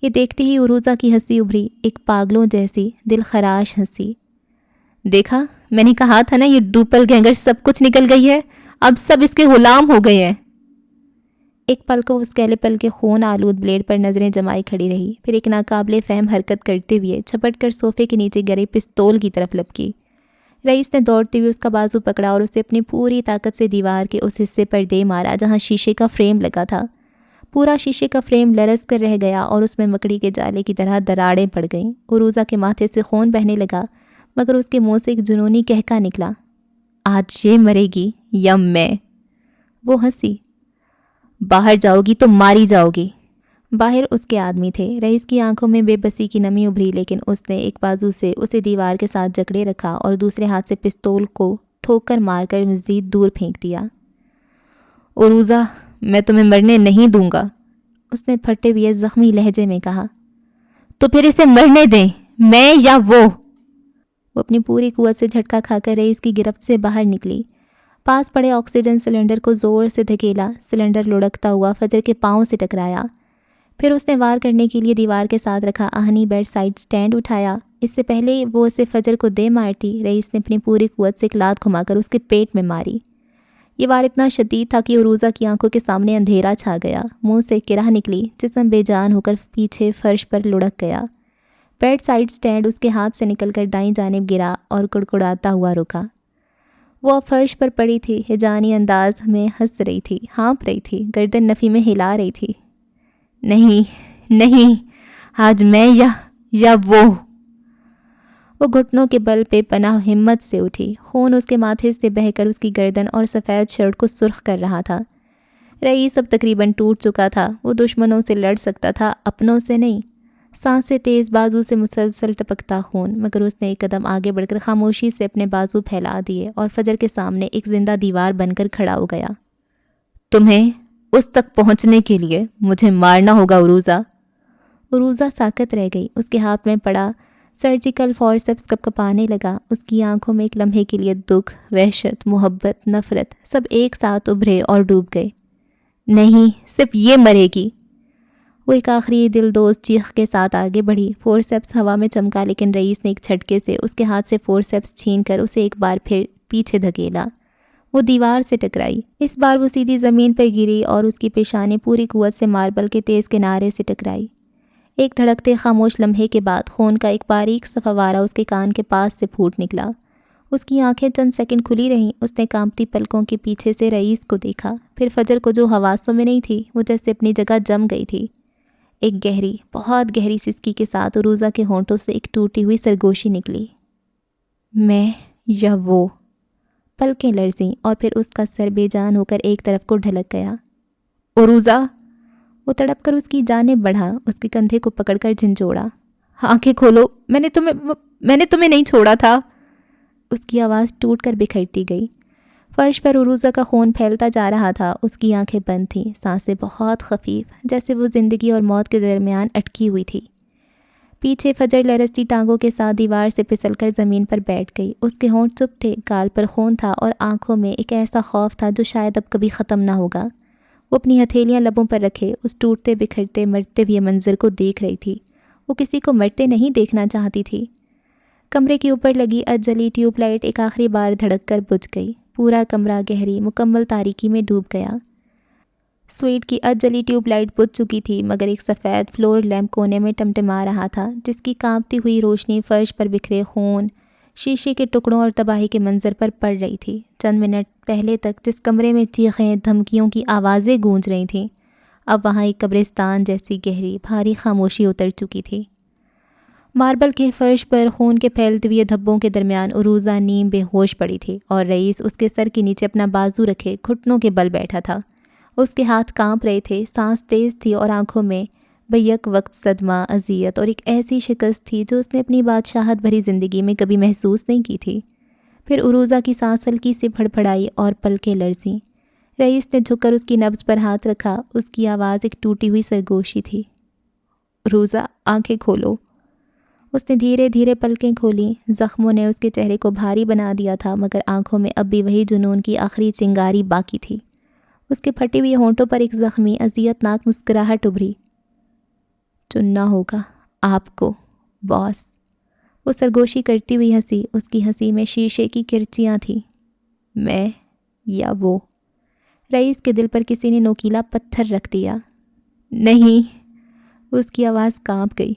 S1: یہ دیکھتے ہی عروضہ کی ہنسی ابھری، ایک پاگلوں جیسی دل خراش ہنسی۔ دیکھا، میں نے کہا تھا نا، یہ ڈوپل گینگر سب کچھ نکل گئی ہے، اب سب اس کے غلام ہو گئے ہیں۔ ایک پل کو اسکیلپل کے خون آلود بلیڈ پر نظریں جمائی کھڑی رہی، پھر ایک ناقابل فہم حرکت کرتے ہوئے جھپٹ کر صوفے کے نیچے گرے پستول کی طرف لپکی۔ رئیس نے دوڑتے ہوئے اس کا بازو پکڑا اور اسے اپنی پوری طاقت سے دیوار کے اس حصے پر دے مارا جہاں شیشے کا فریم لگا تھا۔ پورا شیشے کا فریم لرز کر رہ گیا اور اس میں مکڑی کے جالے کی طرح دراڑیں پڑ گئیں۔ عروضہ کے ماتھے سے خون بہنے لگا، مگر اس کے منہ سے ایک جنونی کہکا نکلا۔ آج یہ مرے گی یا میں؟ وہ ہنسی۔ باہر جاؤ گی تو ماری جاؤ گی۔ باہر اس کے آدمی تھے۔ رئیس کی آنکھوں میں بے بسی کی نمی ابھری، لیکن اس نے ایک بازو سے اسے دیوار کے ساتھ جکڑے رکھا اور دوسرے ہاتھ سے پستول کو ٹھوکر مار کر مزید دور پھینک دیا۔ عروضہ، میں تمہیں مرنے نہیں دوں گا، اس نے پھٹے ہوئے زخمی لہجے میں کہا۔ تو پھر اسے مرنے دیں، میں یا وہ اپنی پوری قوت سے جھٹکا کھا کر رئیس کی گرفت سے باہر نکلی۔ پاس پڑے آکسیجن سلنڈر کو زور سے دھکیلا، سلنڈر لڑکتا ہوا فجر کے پاؤں سے ٹکرایا۔ پھر اس نے وار کرنے کے لیے دیوار کے ساتھ رکھا آہنی بیڈ سائڈ سٹینڈ اٹھایا۔ اس سے پہلے وہ اسے فجر کو دے مارتی، رئیس نے اپنی پوری قوت سے ایک لات گھما کر اس کے پیٹ میں ماری۔ یہ وار اتنا شدید تھا کہ عروضہ کی آنکھوں کے سامنے اندھیرا چھا گیا، منہ سے کرہ نکلی، جسم بے جان ہو کر پیچھے فرش پر لڑک گیا۔ بیڈ سائڈ سٹینڈ اس کے ہاتھ سے نکل کر دائیں جانب گرا اور کڑکڑاتا ہوا رکا۔ وہ اب فرش پر پڑی تھی، ہجانی انداز میں ہنس رہی تھی، ہانپ رہی تھی، گردن نفی میں ہلا رہی تھی۔ نہیں، آج میں یا وہ گھٹنوں کے بل پہ پناہ ہمت سے اٹھی۔ خون اس کے ماتھے سے بہہ کر اس کی گردن اور سفید شرٹ کو سرخ کر رہا تھا۔ رئیس اب تقریباً ٹوٹ چکا تھا، وہ دشمنوں سے لڑ سکتا تھا، اپنوں سے نہیں۔ سانسیں تیز، بازو سے مسلسل ٹپکتا خون، مگر اس نے ایک قدم آگے بڑھ کر خاموشی سے اپنے بازو پھیلا دیے اور فجر کے سامنے ایک زندہ دیوار بن کر کھڑا ہو گیا۔ تمہیں اس تک پہنچنے کے لیے مجھے مارنا ہوگا عروضہ ساکت رہ گئی۔ اس کے ہاتھ میں پڑا سرجیکل فورسپس کپکپانے لگا۔ اس کی آنکھوں میں ایک لمحے کے لیے دکھ، وحشت، محبت، نفرت سب ایک ساتھ ابھرے اور ڈوب گئے۔ نہیں، صرف یہ مرے گی۔ وہ ایک آخری دل دوز چیخ کے ساتھ آگے بڑھی۔ فورسپس ہوا میں چمکا، لیکن رئیس نے ایک جھٹکے سے اس کے ہاتھ سے فورسپس چھین کر اسے ایک بار پھر پیچھے دھکیلا۔ وہ دیوار سے ٹکرائی۔ اس بار وہ سیدھی زمین پر گری اور اس کی پیشانی پوری قوت سے ماربل کے تیز کنارے سے ٹکرائی۔ ایک دھڑکتے خاموش لمحے کے بعد خون کا ایک باریک سا فوارہ اس کے کان کے پاس سے پھوٹ نکلا۔ اس کی آنکھیں چند سیکنڈ کھلی رہیں۔ اس نے کانپتی پلکوں کے پیچھے سے رئیس کو دیکھا، پھر فجر کو جو حواسوں میں نہیں تھی، وہ جیسے اپنی جگہ جم گئی تھی۔ ایک گہری، بہت گہری سسکی کے ساتھ عروضہ کے ہونٹوں سے ایک ٹوٹی ہوئی سرگوشی نکلی۔ میں یا وہ؟ پلکیں لرزیں اور پھر اس کا سر بے جان ہو کر ایک طرف کو ڈھلک گیا۔ عروضہ! وہ تڑپ کر اس کی جانب بڑھا، اس کے کندھے کو پکڑ کر جھنجھوڑا۔ آنکھیں کھولو، میں نے تمہیں نہیں چھوڑا تھا۔ اس کی آواز ٹوٹ کر بکھرتی گئی۔ فرش پر عروضہ کا خون پھیلتا جا رہا تھا۔ اس کی آنکھیں بند تھیں، سانسیں بہت خفیف، جیسے وہ زندگی اور موت کے درمیان اٹکی ہوئی تھی۔ پیچھے فجر لرزتی ٹانگوں کے ساتھ دیوار سے پھسل کر زمین پر بیٹھ گئی۔ اس کے ہونٹ چپ تھے، گال پر خون تھا اور آنکھوں میں ایک ایسا خوف تھا جو شاید اب کبھی ختم نہ ہوگا۔ وہ اپنی ہتھیلیاں لبوں پر رکھے اس ٹوٹتے بکھرتے مرتے ہوئے منظر کو دیکھ رہی تھی۔ وہ کسی کو مرتے نہیں دیکھنا چاہتی تھی۔ کمرے کے اوپر لگی اجلی ٹیوب لائٹ ایک آخری بار دھڑک کر بجھ گئی۔ پورا کمرہ گہری مکمل تاریکی میں ڈوب گیا۔ سویٹ کی اجلی ٹیوب لائٹ بجھ چکی تھی، مگر ایک سفید فلور لیمپ کونے میں ٹمٹما رہا تھا، جس کی کانپتی ہوئی روشنی فرش پر بکھرے خون، شیشے کے ٹکڑوں اور تباہی کے منظر پر پڑ رہی تھی۔ چند منٹ پہلے تک جس کمرے میں چیخیں، دھمکیوں کی آوازیں گونج رہی تھیں، اب وہاں ایک قبرستان جیسی گہری، بھاری خاموشی اتر چکی تھی۔ ماربل کے فرش پر خون کے پھیلتے ہوئے دھبوں کے درمیان عروضہ نیم بے ہوش پڑی تھی اور رئیس اس کے سر کے نیچے اپنا بازو رکھے گھٹنوں کے بل بیٹھا تھا۔ اس کے ہاتھ کانپ رہے تھے، سانس تیز تھی اور آنکھوں میں بیک وقت صدمہ، اذیت اور ایک ایسی شکست تھی جو اس نے اپنی بادشاہت بھری زندگی میں کبھی محسوس نہیں کی تھی۔ پھر عروضہ کی سانس ہلکی سے پھڑپھڑائی اور پلکیں لرزیں۔ رئیس نے جھک کر اس کی نبض پر ہاتھ رکھا۔ اس کی آواز ایک ٹوٹی ہوئی سرگوشی تھی۔ عروضہ، آنکھیں کھولو۔ اس نے دھیرے دھیرے پلکیں کھولیں۔ زخموں نے اس کے چہرے کو بھاری بنا دیا تھا، مگر آنکھوں میں اب بھی وہی جنون کی آخری چنگاری باقی تھی۔ اس کے پھٹے ہوئے ہونٹوں پر ایک زخمی، اذیت ناک مسکراہٹ ابھری۔ چننا ہوگا آپ کو، باس۔ وہ سرگوشی کرتی ہوئی ہنسی۔ اس کی ہنسی میں شیشے کی کرچیاں تھیں۔ میں یا وہ؟ رئیس کے دل پر کسی نے نوکیلا پتھر رکھ دیا۔ نہیں، اس کی آواز کانپ گئی۔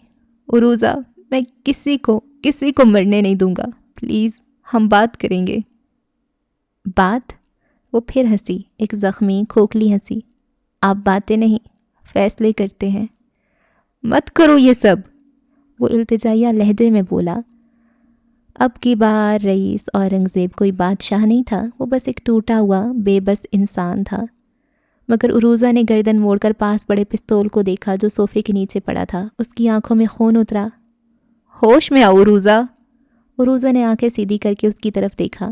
S1: عروضہ، میں کسی کو مرنے نہیں دوں گا، پلیز، ہم بات کریں گے۔ بات؟ وہ پھر ہنسی، ایک زخمی کھوکھلی ہنسی۔ آپ باتیں نہیں، فیصلے کرتے ہیں۔ مت کرو یہ سب، وہ التجائیہ لہجے میں بولا۔ اب کی بار رئیس اورنگزیب کوئی بادشاہ نہیں تھا، وہ بس ایک ٹوٹا ہوا بے بس انسان تھا۔ مگر عروضہ نے گردن موڑ کر پاس پڑے پستول کو دیکھا جو صوفے کے نیچے پڑا تھا۔ اس کی آنکھوں میں خون اترا۔ ہوش میں آؤ عروضہ۔ عروضہ نے آنکھیں سیدھی کر کے اس کی طرف دیکھا۔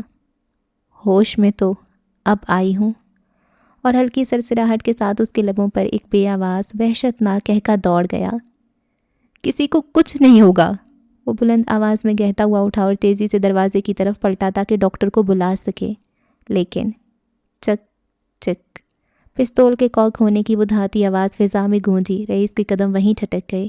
S1: ہوش میں تو اب آئی ہوں، اور ہلکی سرسراہٹ کے ساتھ اس کے لبوں پر ایک بے آواز وحشتناک قہقہ دوڑ گیا۔ کسی کو کچھ نہیں ہوگا۔ وہ بلند آواز میں کہتا ہوا اٹھا اور تیزی سے دروازے کی طرف پلٹا تاکہ ڈاکٹر کو بلا سکے، لیکن چک چک پستول کے کاک ہونے کی وہ دھاتی آواز فضا میں گونجی۔ رئیس کے قدم وہیں ٹھٹک گئے۔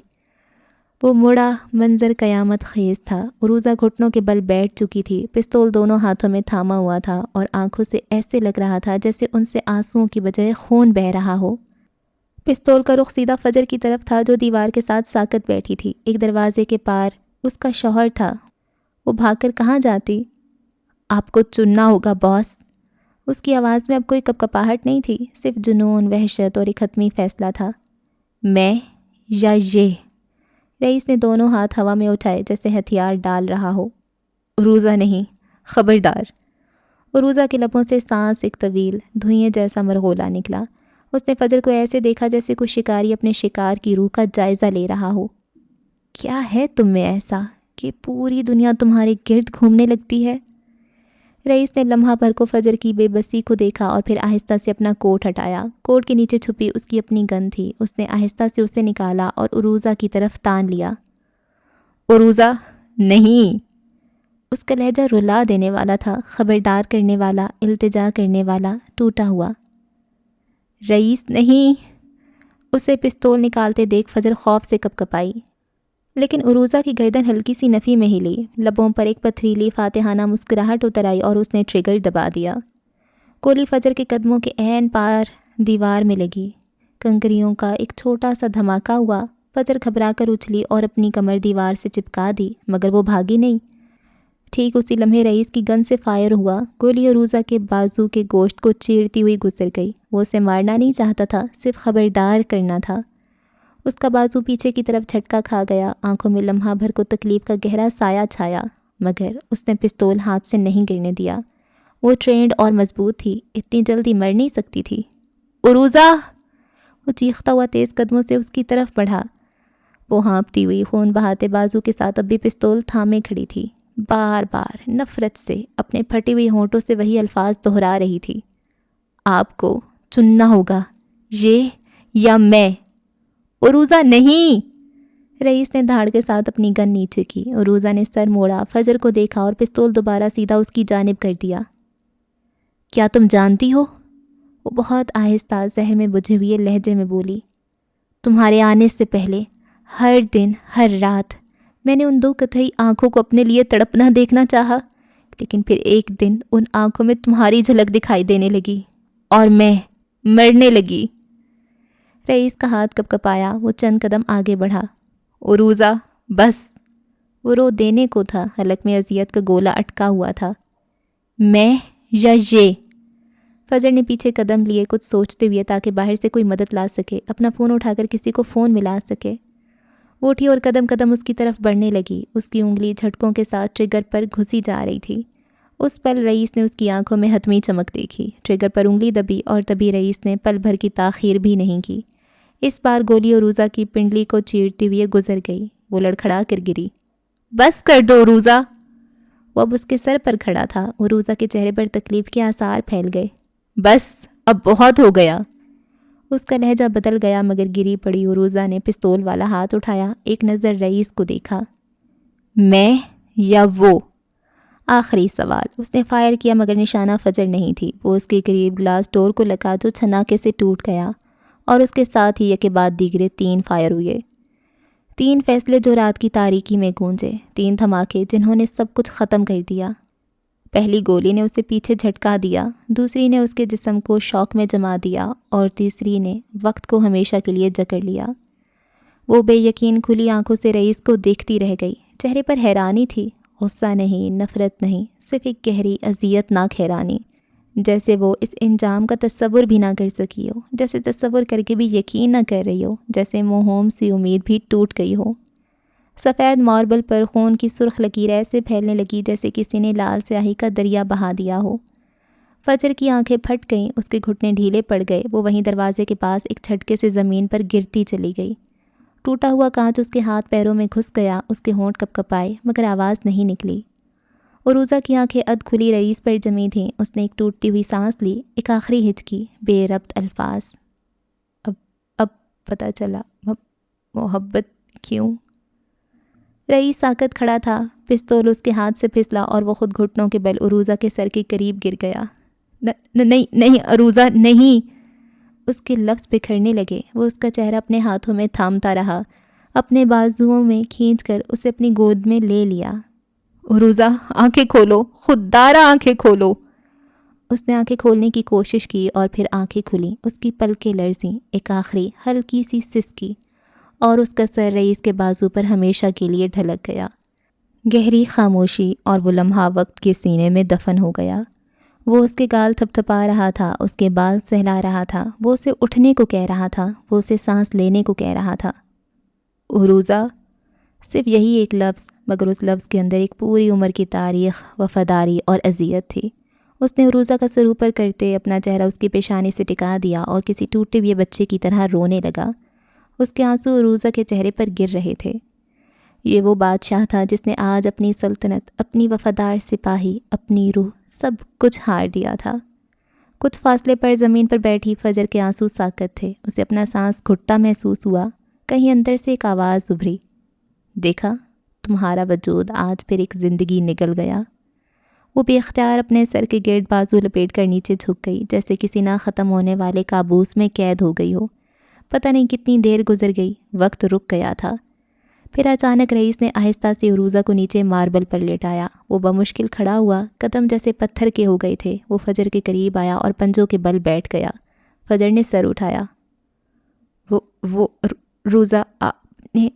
S1: وہ مڑا، منظر قیامت خیز تھا۔ عروضہ گھٹنوں کے بل بیٹھ چکی تھی، پستول دونوں ہاتھوں میں تھاما ہوا تھا اور آنکھوں سے ایسے لگ رہا تھا جیسے ان سے آنسوؤں کی بجائے خون بہہ رہا ہو۔ پستول کا رخ سیدھا فجر کی طرف تھا جو دیوار کے ساتھ ساکت بیٹھی تھی۔ ایک دروازے کے پار اس کا شوہر تھا۔ وہ بھاگ کر کہاں جاتی؟ آپ کو چننا ہوگا باس۔ اس کی آواز میں اب کوئی کپکپاہٹ نہیں تھی، صرف جنون، وحشت اور ایک حتمی فیصلہ تھا۔ میں یا یہ؟ رئیس نے دونوں ہاتھ ہوا میں اٹھائے جیسے ہتھیار ڈال رہا ہو۔ عروضہ نہیں، خبردار۔ عروضہ کے لبوں سے سانس ایک طویل دھوئیں جیسا مرغولا نکلا۔ اس نے فجر کو ایسے دیکھا جیسے کوئی شکاری اپنے شکار کی روح کا جائزہ لے رہا ہو۔ کیا ہے تم میں ایسا کہ پوری دنیا تمہارے گرد گھومنے لگتی ہے؟ رئیس نے لمحہ بھر کو فجر کی بے بسی کو دیکھا اور پھر آہستہ سے اپنا کوٹ ہٹایا۔ کوٹ کے نیچے چھپی اس کی اپنی گن تھی۔ اس نے آہستہ سے اسے نکالا اور عروضہ کی طرف تان لیا۔ عروضہ نہیں۔ اس کا لہجہ رلا دینے والا تھا، خبردار کرنے والا، التجا کرنے والا، ٹوٹا ہوا۔ رئیس نہیں۔ اسے پستول نکالتے دیکھ فجر خوف سے کپکپائی، لیکن عروضہ کی گردن ہلکی سی نفی میں ہلی۔ لبوں پر ایک پتھریلی فاتحانہ مسکراہٹ اتر آئی اور اس نے ٹریگر دبا دیا۔ گولی فجر کے قدموں کے عین پار دیوار میں لگی۔ کنکریوں کا ایک چھوٹا سا دھماکہ ہوا۔ فجر گھبرا کر اچھلی اور اپنی کمر دیوار سے چپکا دی، مگر وہ بھاگی نہیں۔ ٹھیک اسی لمحے رئیس کی گن سے فائر ہوا۔ گولی عروضہ کے بازو کے گوشت کو چیرتی ہوئی گزر گئی۔ وہ اسے مارنا نہیں چاہتا تھا، صرف خبردار کرنا تھا۔ اس کا بازو پیچھے کی طرف جھٹکا کھا گیا۔ آنکھوں میں لمحہ بھر کو تکلیف کا گہرا سایہ چھایا، مگر اس نے پستول ہاتھ سے نہیں گرنے دیا۔ وہ ٹرینڈ اور مضبوط تھی، اتنی جلدی مر نہیں سکتی تھی۔ عروضہ! وہ چیختا ہوا تیز قدموں سے اس کی طرف بڑھا۔ وہ ہانپتی ہوئی خون بہاتے بازو کے ساتھ اب بھی پستول تھامے کھڑی تھی، بار بار نفرت سے اپنے پھٹے ہوئے ہونٹوں سے وہی الفاظ دہرا رہی تھی۔ آپ کو چننا ہوگا، یہ یا میں۔ عروضہ نہیں! رئیس نے دھاڑ کے ساتھ اپنی گن نیچے کی۔ عروضہ نے سر موڑا، فجر کو دیکھا اور پستول دوبارہ سیدھا اس کی جانب کر دیا۔ کیا تم جانتی ہو؟ وہ بہت آہستہ زہر میں بجھے ہوئے لہجے میں بولی۔ تمہارے آنے سے پہلے ہر دن، ہر رات میں نے ان دو کتھئی آنکھوں کو اپنے لیے تڑپنا دیکھنا چاہا، لیکن پھر ایک دن ان آنکھوں میں تمہاری جھلک دکھائی دینے لگی اور میں مرنے لگی۔ رئیس کا ہاتھ کپکپایا۔ وہ چند قدم آگے بڑھا۔ عروضہ بس! وہ رو دینے کو تھا، حلق میں اذیت کا گولہ اٹکا ہوا تھا۔ میں یا یہ؟ فجر نے پیچھے قدم لیے کچھ سوچتے ہوئے تاکہ باہر سے کوئی مدد لا سکے، اپنا فون اٹھا کر کسی کو فون ملا سکے۔ وہ اٹھی اور قدم قدم اس کی طرف بڑھنے لگی۔ اس کی انگلی جھٹکوں کے ساتھ ٹریگر پر گھسی جا رہی تھی۔ اس پل رئیس نے اس کی آنکھوں میں حتمی چمک دیکھی۔ ٹریگر پر انگلی دبی اور تبھی رئیس نے پل بھر کی تاخیر بھی نہیں کی۔ اس بار گولی عروضہ کی پنڈلی کو چیرتی ہوئے گزر گئی۔ وہ لڑکھڑا کر گری۔ بس کر دو عروضہ! وہ اب اس کے سر پر کھڑا تھا۔ عروضہ کے چہرے پر تکلیف کے آثار پھیل گئے۔ بس اب بہت ہو گیا۔ اس کا لہجہ بدل گیا، مگر گری پڑی عروضہ نے پستول والا ہاتھ اٹھایا، ایک نظر رئیس کو دیکھا۔ میں یا وہ؟ آخری سوال۔ اس نے فائر کیا مگر نشانہ فجر نہیں تھی۔ وہ اس کے قریب گلاس ڈور کو لگا جو چھناکے سے ٹوٹ گیا، اور اس کے ساتھ ہی یکے بعد دیگرے 3 فائر ہوئے۔ 3 فیصلے جو رات کی تاریکی میں گونجے، 3 دھماکے جنہوں نے سب کچھ ختم کر دیا۔ پہلی گولی نے اسے پیچھے جھٹکا دیا، دوسری نے اس کے جسم کو شوک میں جما دیا، اور تیسری نے وقت کو ہمیشہ کے لیے جکڑ لیا۔ وہ بے یقین کھلی آنکھوں سے رئیس کو دیکھتی رہ گئی۔ چہرے پر حیرانی تھی، غصہ نہیں، نفرت نہیں، صرف ایک گہری اذیت ناک حیرانی، جیسے وہ اس انجام کا تصور بھی نہ کر سکی ہو، جیسے تصور کر کے بھی یقین نہ کر رہی ہو، جیسے موہوم سی امید بھی ٹوٹ گئی ہو۔ سفید ماربل پر خون کی سرخ لکیر ایسے پھیلنے لگی جیسے کسی نے لال سیاہی کا دریا بہا دیا ہو۔ فجر کی آنکھیں پھٹ گئیں، اس کے گھٹنے ڈھیلے پڑ گئے، وہ وہیں دروازے کے پاس ایک جھٹکے سے زمین پر گرتی چلی گئی۔ ٹوٹا ہوا کانچ اس کے ہاتھ پیروں میں گھس گیا، اس کے ہونٹ کپ کپائے مگر آواز نہیں نکلی۔ عروضہ کی آنکھیں اد کھلی رئیس پر جمی تھیں، اس نے ایک ٹوٹتی ہوئی سانس لی، ایک آخری ہچکی، بے ربط الفاظ۔ اب پتہ چلا محبت کیوں۔ رئیس ساکت کھڑا تھا، پستول اس کے ہاتھ سے پھسلا اور وہ خود گھٹنوں کے بل عروضہ کے سر کے قریب گر گیا۔ نہیں عروضہ نہیں۔ اس کے لفظ بکھرنے لگے، وہ اس کا چہرہ اپنے ہاتھوں میں تھامتا رہا، اپنے بازوؤں میں کھینچ کر اسے اپنی گود میں لے لیا۔ عروضہ آنکھیں کھولو، خوددارا آنکھیں کھولو۔ اس نے آنکھیں کھولنے کی کوشش کی اور پھر آنکھیں کھلیں، اس کی پلکیں لرزیں، ایک آخری ہلکی سی سسکی، اور اس کا سر رئیس کے بازو پر ہمیشہ کے لیے ڈھلک گیا۔ گہری خاموشی، اور وہ لمحہ وقت کے سینے میں دفن ہو گیا۔ وہ اس کے گال تھپ تھپا رہا تھا، اس کے بال سہلا رہا تھا، وہ اسے اٹھنے کو کہہ رہا تھا، وہ اسے سانس لینے کو کہہ رہا تھا۔ عروضہ، صرف یہی ایک لفظ، مگر اس لفظ کے اندر ایک پوری عمر کی تاریخ، وفاداری اور اذیت تھی۔ اس نے عروضہ کا سر اوپر کرتے اپنا چہرہ اس کی پیشانی سے ٹکا دیا اور کسی ٹوٹے ہوئے بچے کی طرح رونے لگا۔ اس کے آنسو عروضہ کے چہرے پر گر رہے تھے۔ یہ وہ بادشاہ تھا جس نے آج اپنی سلطنت، اپنی وفادار سپاہی، اپنی روح، سب کچھ ہار دیا تھا۔ کچھ فاصلے پر زمین پر بیٹھی فجر کے آنسو ساکت تھے، اسے اپنا سانس گھٹتا محسوس ہوا۔ کہیں اندر سے ایک آواز ابھری، دیکھا تمہارا وجود آج پھر ایک زندگی نگل گیا۔ وہ بے اختیار اپنے سر کے گرد بازو لپیٹ کر نیچے جھک گئی، جیسے کسی نہ ختم ہونے والے کابوس میں قید ہو گئی ہو۔ پتہ نہیں کتنی دیر گزر گئی، وقت رک گیا تھا۔ پھر اچانک رئیس نے آہستہ سے عروضہ کو نیچے ماربل پر لیٹایا۔ وہ بمشکل کھڑا ہوا، قدم جیسے پتھر کے ہو گئے تھے۔ وہ فجر کے قریب آیا اور پنجوں کے بل بیٹھ گیا۔ فجر نے سر اٹھایا۔ وہ عروضہ آپ نے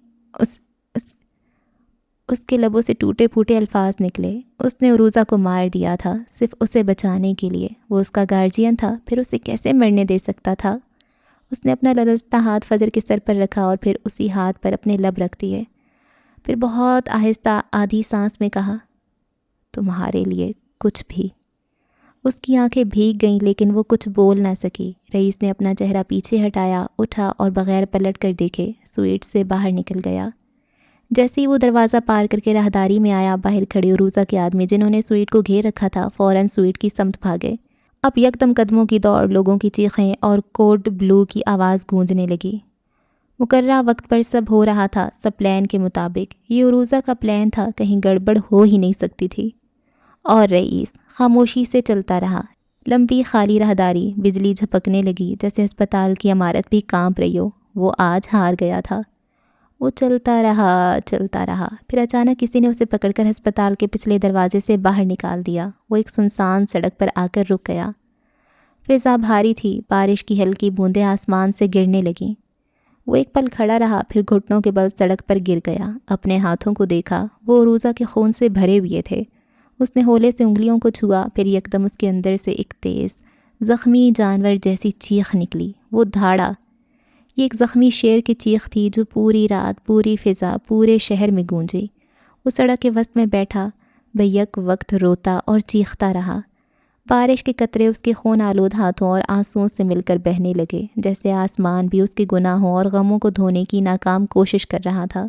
S1: اس کے لبوں سے ٹوٹے پھوٹے الفاظ نکلے۔ اس نے عروضہ کو مار دیا تھا، صرف اسے بچانے کے لیے۔ وہ اس کا گارجین تھا، پھر اسے کیسے مرنے دے سکتا تھا؟ اس نے اپنا لرزتا ہاتھ فجر کے سر پر رکھا اور پھر اسی ہاتھ پر اپنے لب رکھ دیے۔ پھر بہت آہستہ آدھی سانس میں کہا، تمہارے لیے کچھ بھی۔ اس کی آنکھیں بھیگ گئیں لیکن وہ کچھ بول نہ سکی۔ رئیس نے اپنا چہرہ پیچھے ہٹایا، اٹھا اور بغیر پلٹ کر دیکھے سوئٹ سے باہر نکل گیا۔ جیسے ہی وہ دروازہ پار کر کے راہداری میں آیا، باہر کھڑے عروضہ کے آدمی جنہوں نے سوئٹ کو گھیر رکھا تھا فوراً سوئٹ کی سمت بھاگے۔ اب یکدم قدموں کی دوڑ، لوگوں کی چیخیں اور کوڈ بلو کی آواز گونجنے لگی۔ مقررہ وقت پر سب ہو رہا تھا، سب پلان کے مطابق۔ یہ عروضہ کا پلان تھا، کہیں گڑبڑ ہو ہی نہیں سکتی تھی۔ اور رئیس خاموشی سے چلتا رہا۔ لمبی خالی راہداری، بجلی جھپکنے لگی جیسے ہسپتال کی عمارت بھی کانپ رہی ہو۔ وہ آج ہار گیا تھا۔ وہ چلتا رہا۔ پھر اچانک کسی نے اسے پکڑ کر ہسپتال کے پچھلے دروازے سے باہر نکال دیا۔ وہ ایک سنسان سڑک پر آ کر رک گیا۔ فضا بھاری تھی، بارش کی ہلکی بوندیں آسمان سے گرنے لگیں۔ وہ ایک پل کھڑا رہا، پھر گھٹنوں کے بل سڑک پر گر گیا۔ اپنے ہاتھوں کو دیکھا، وہ عروضہ کے خون سے بھرے ہوئے تھے۔ اس نے ہولے سے انگلیوں کو چھوا، پھر یکدم اس کے اندر سے ایک تیز، زخمی جانور جیسی چیخ نکلی۔ وہ دھاڑا۔ یہ ایک زخمی شیر کی چیخ تھی جو پوری رات، پوری فضا، پورے شہر میں گونجی۔ وہ سڑک کے وسط میں بیٹھا، بیک وقت روتا اور چیختا رہا۔ بارش کے قطرے اس کے خون آلود ہاتھوں اور آنسوؤں سے مل کر بہنے لگے، جیسے آسمان بھی اس کے گناہوں اور غموں کو دھونے کی ناکام کوشش کر رہا تھا۔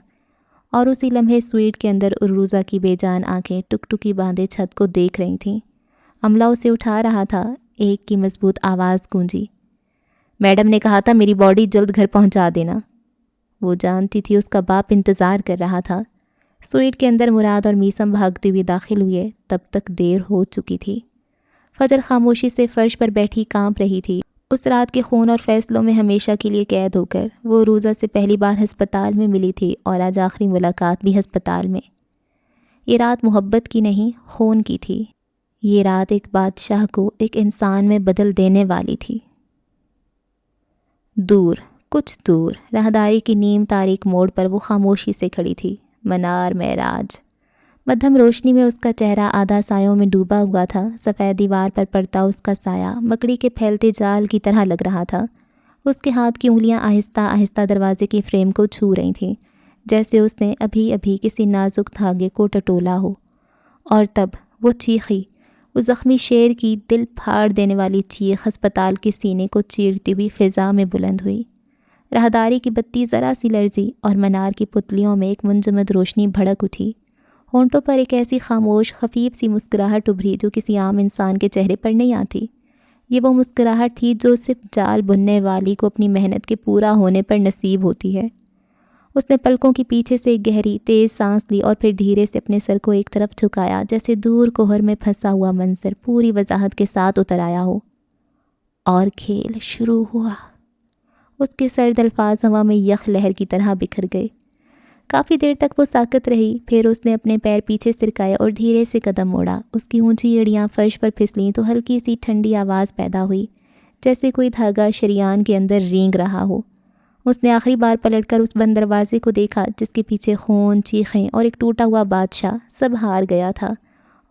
S1: اور اسی لمحے سوئٹ کے اندر عروضہ کی بے جان آنکھیں ٹک ٹکی باندھے چھت کو دیکھ رہی تھیں۔ عملہ اسے اٹھا رہا تھا۔ ایک کی مضبوط آواز گونجی، میڈم نے کہا تھا میری باڈی جلد گھر پہنچا دینا۔ وہ جانتی تھی اس کا باپ انتظار کر رہا تھا۔ سوئٹ کے اندر مراد اور میسم بھاگتے ہوئے داخل ہوئے، تب تک دیر ہو چکی تھی۔ فجر خاموشی سے فرش پر بیٹھی کانپ رہی تھی، اس رات کے خون اور فیصلوں میں ہمیشہ کے لیے قید ہو کر۔ وہ عروضہ سے پہلی بار ہسپتال میں ملی تھی اور آج آخری ملاقات بھی ہسپتال میں۔ یہ رات محبت کی نہیں، خون کی تھی۔ یہ رات ایک بادشاہ کو ایک انسان میں بدل دینے والی تھی۔ دور، کچھ دور، راہداری کی نیم تاریک موڑ پر وہ خاموشی سے کھڑی تھی۔ منار معراج، مدھم روشنی میں اس کا چہرہ آدھا سایوں میں ڈوبا ہوا تھا۔ سفید دیوار پر پڑتا اس کا سایہ مکڑی کے پھیلتے جال کی طرح لگ رہا تھا۔ اس کے ہاتھ کی انگلیاں آہستہ آہستہ دروازے کے فریم کو چھو رہی تھیں، جیسے اس نے ابھی ابھی کسی نازک دھاگے کو ٹٹولا ہو۔ اور تب وہ چیخی، وہ زخمی شیر کی دل پھاڑ دینے والی چیخ ہسپتال کے سینے کو چیرتی ہوئی فضا میں بلند ہوئی۔ راہداری کی بتی ذرا سی لرزی اور منار کی پتلیوں میں ایک منجمد روشنی بھڑک اٹھی۔ ہونٹوں پر ایک ایسی خاموش خفیف سی مسکراہٹ ابھری جو کسی عام انسان کے چہرے پر نہیں آتی۔ یہ وہ مسکراہٹ تھی جو صرف جال بننے والی کو اپنی محنت کے پورا ہونے پر نصیب ہوتی ہے۔ اس نے پلکوں کے پیچھے سے ایک گہری تیز سانس لی اور پھر دھیرے سے اپنے سر کو ایک طرف جھکایا، جیسے دور کوہر میں پھنسا ہوا منظر پوری وضاحت کے ساتھ اتر آیا ہو۔ اور کھیل شروع ہوا۔ اس کے سرد الفاظ ہوا میں یخ لہر کی طرح بکھر گئے۔ کافی دیر تک وہ ساکت رہی، پھر اس نے اپنے پیر پیچھے سرکائے اور دھیرے سے قدم موڑا۔ اس کی اونچی ایڑیاں فرش پر پھسلیں تو ہلکی سی ٹھنڈی آواز پیدا ہوئی، جیسے کوئی دھاگا شریان کے اندر رینگ رہا ہو۔ اس نے آخری بار پلٹ کر اس بند دروازے کو دیکھا جس کے پیچھے خون، چیخیں اور ایک ٹوٹا ہوا بادشاہ سب ہار گیا تھا،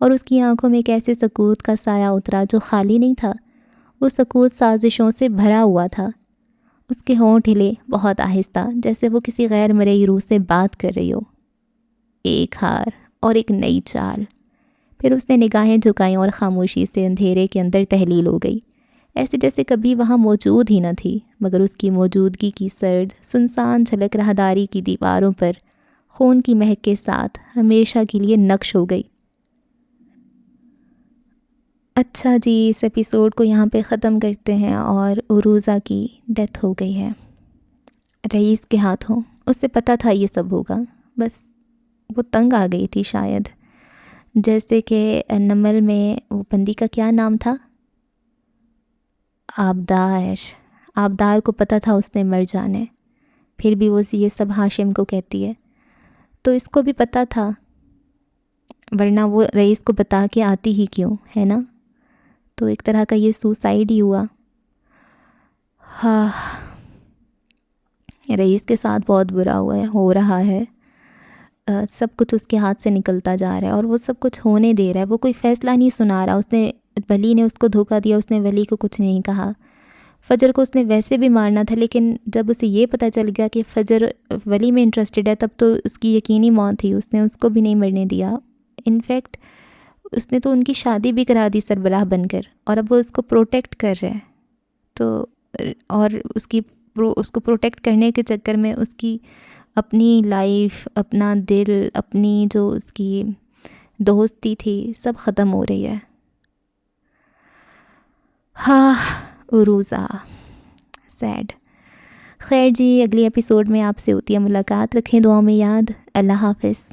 S1: اور اس کی آنکھوں میں ایک ایسے سکوت کا سایہ اترا جو خالی نہیں تھا، وہ سکوت سازشوں سے بھرا ہوا تھا۔ اس کے ہونٹ ہلے، بہت آہستہ، جیسے وہ کسی غیر مرئی روح سے بات کر رہی ہو۔ ایک ہار اور ایک نئی چال۔ پھر اس نے نگاہیں جھکائیں اور خاموشی سے اندھیرے کے اندر تحلیل ہو گئی، ایسے جیسے کبھی وہاں موجود ہی نہ تھی، مگر اس کی موجودگی کی سرد سنسان جھلک راہداری کی دیواروں پر خون کی مہک کے ساتھ ہمیشہ کے لیے نقش ہو گئی۔ اچھا جی، اس ایپیسوڈ کو یہاں پہ ختم کرتے ہیں، اور عروزہ کی ڈیتھ ہو گئی ہے رئیس کے ہاتھوں۔ اس سے پتہ تھا یہ سب ہوگا، بس وہ تنگ آ گئی تھی شاید، جیسے کہ نمل میں وہ بندی کا کیا نام تھا، آبدار کو پتہ تھا اس نے مر جانا ہے، پھر بھی وہ یہ سب ہاشم کو کہتی ہے، تو اس کو بھی پتہ تھا، ورنہ وہ رئیس کو بتا کے آتی ہی کیوں، ہے نا؟ تو ایک طرح کا یہ سوسائڈ ہی ہوا۔ ہاں، رئیس کے ساتھ بہت برا ہو رہا ہے، سب کچھ اس کے ہاتھ سے نکلتا جا رہا ہے، اور وہ سب کچھ ہونے دے رہا ہے، وہ کوئی فیصلہ نہیں سنا رہا۔ ولی نے اس کو دھوکہ دیا، اس نے ولی کو کچھ نہیں کہا۔ فجر کو اس نے ویسے بھی مارنا تھا، لیکن جب اسے یہ پتہ چل گیا کہ فجر ولی میں انٹرسٹڈ ہے، تب تو اس کی یقینی موت تھی، اس نے اس کو بھی نہیں مرنے دیا۔ انفیکٹ اس نے تو ان کی شادی بھی کرا دی سربراہ بن کر، اور اب وہ اس کو پروٹیکٹ کر رہا ہے، تو اور اس کو پروٹیکٹ کرنے کے چکر میں اس کی اپنی لائف، اپنا دل، اپنی جو اس کی دوستی تھی، سب ختم ہو رہی ہے۔ ہاں، عروزہ سیڈ۔ خیر جی، اگلی ایپیسوڈ میں آپ سے ہوتی ہے ملاقات، رکھیں دعاؤں میں یاد۔ اللہ حافظ۔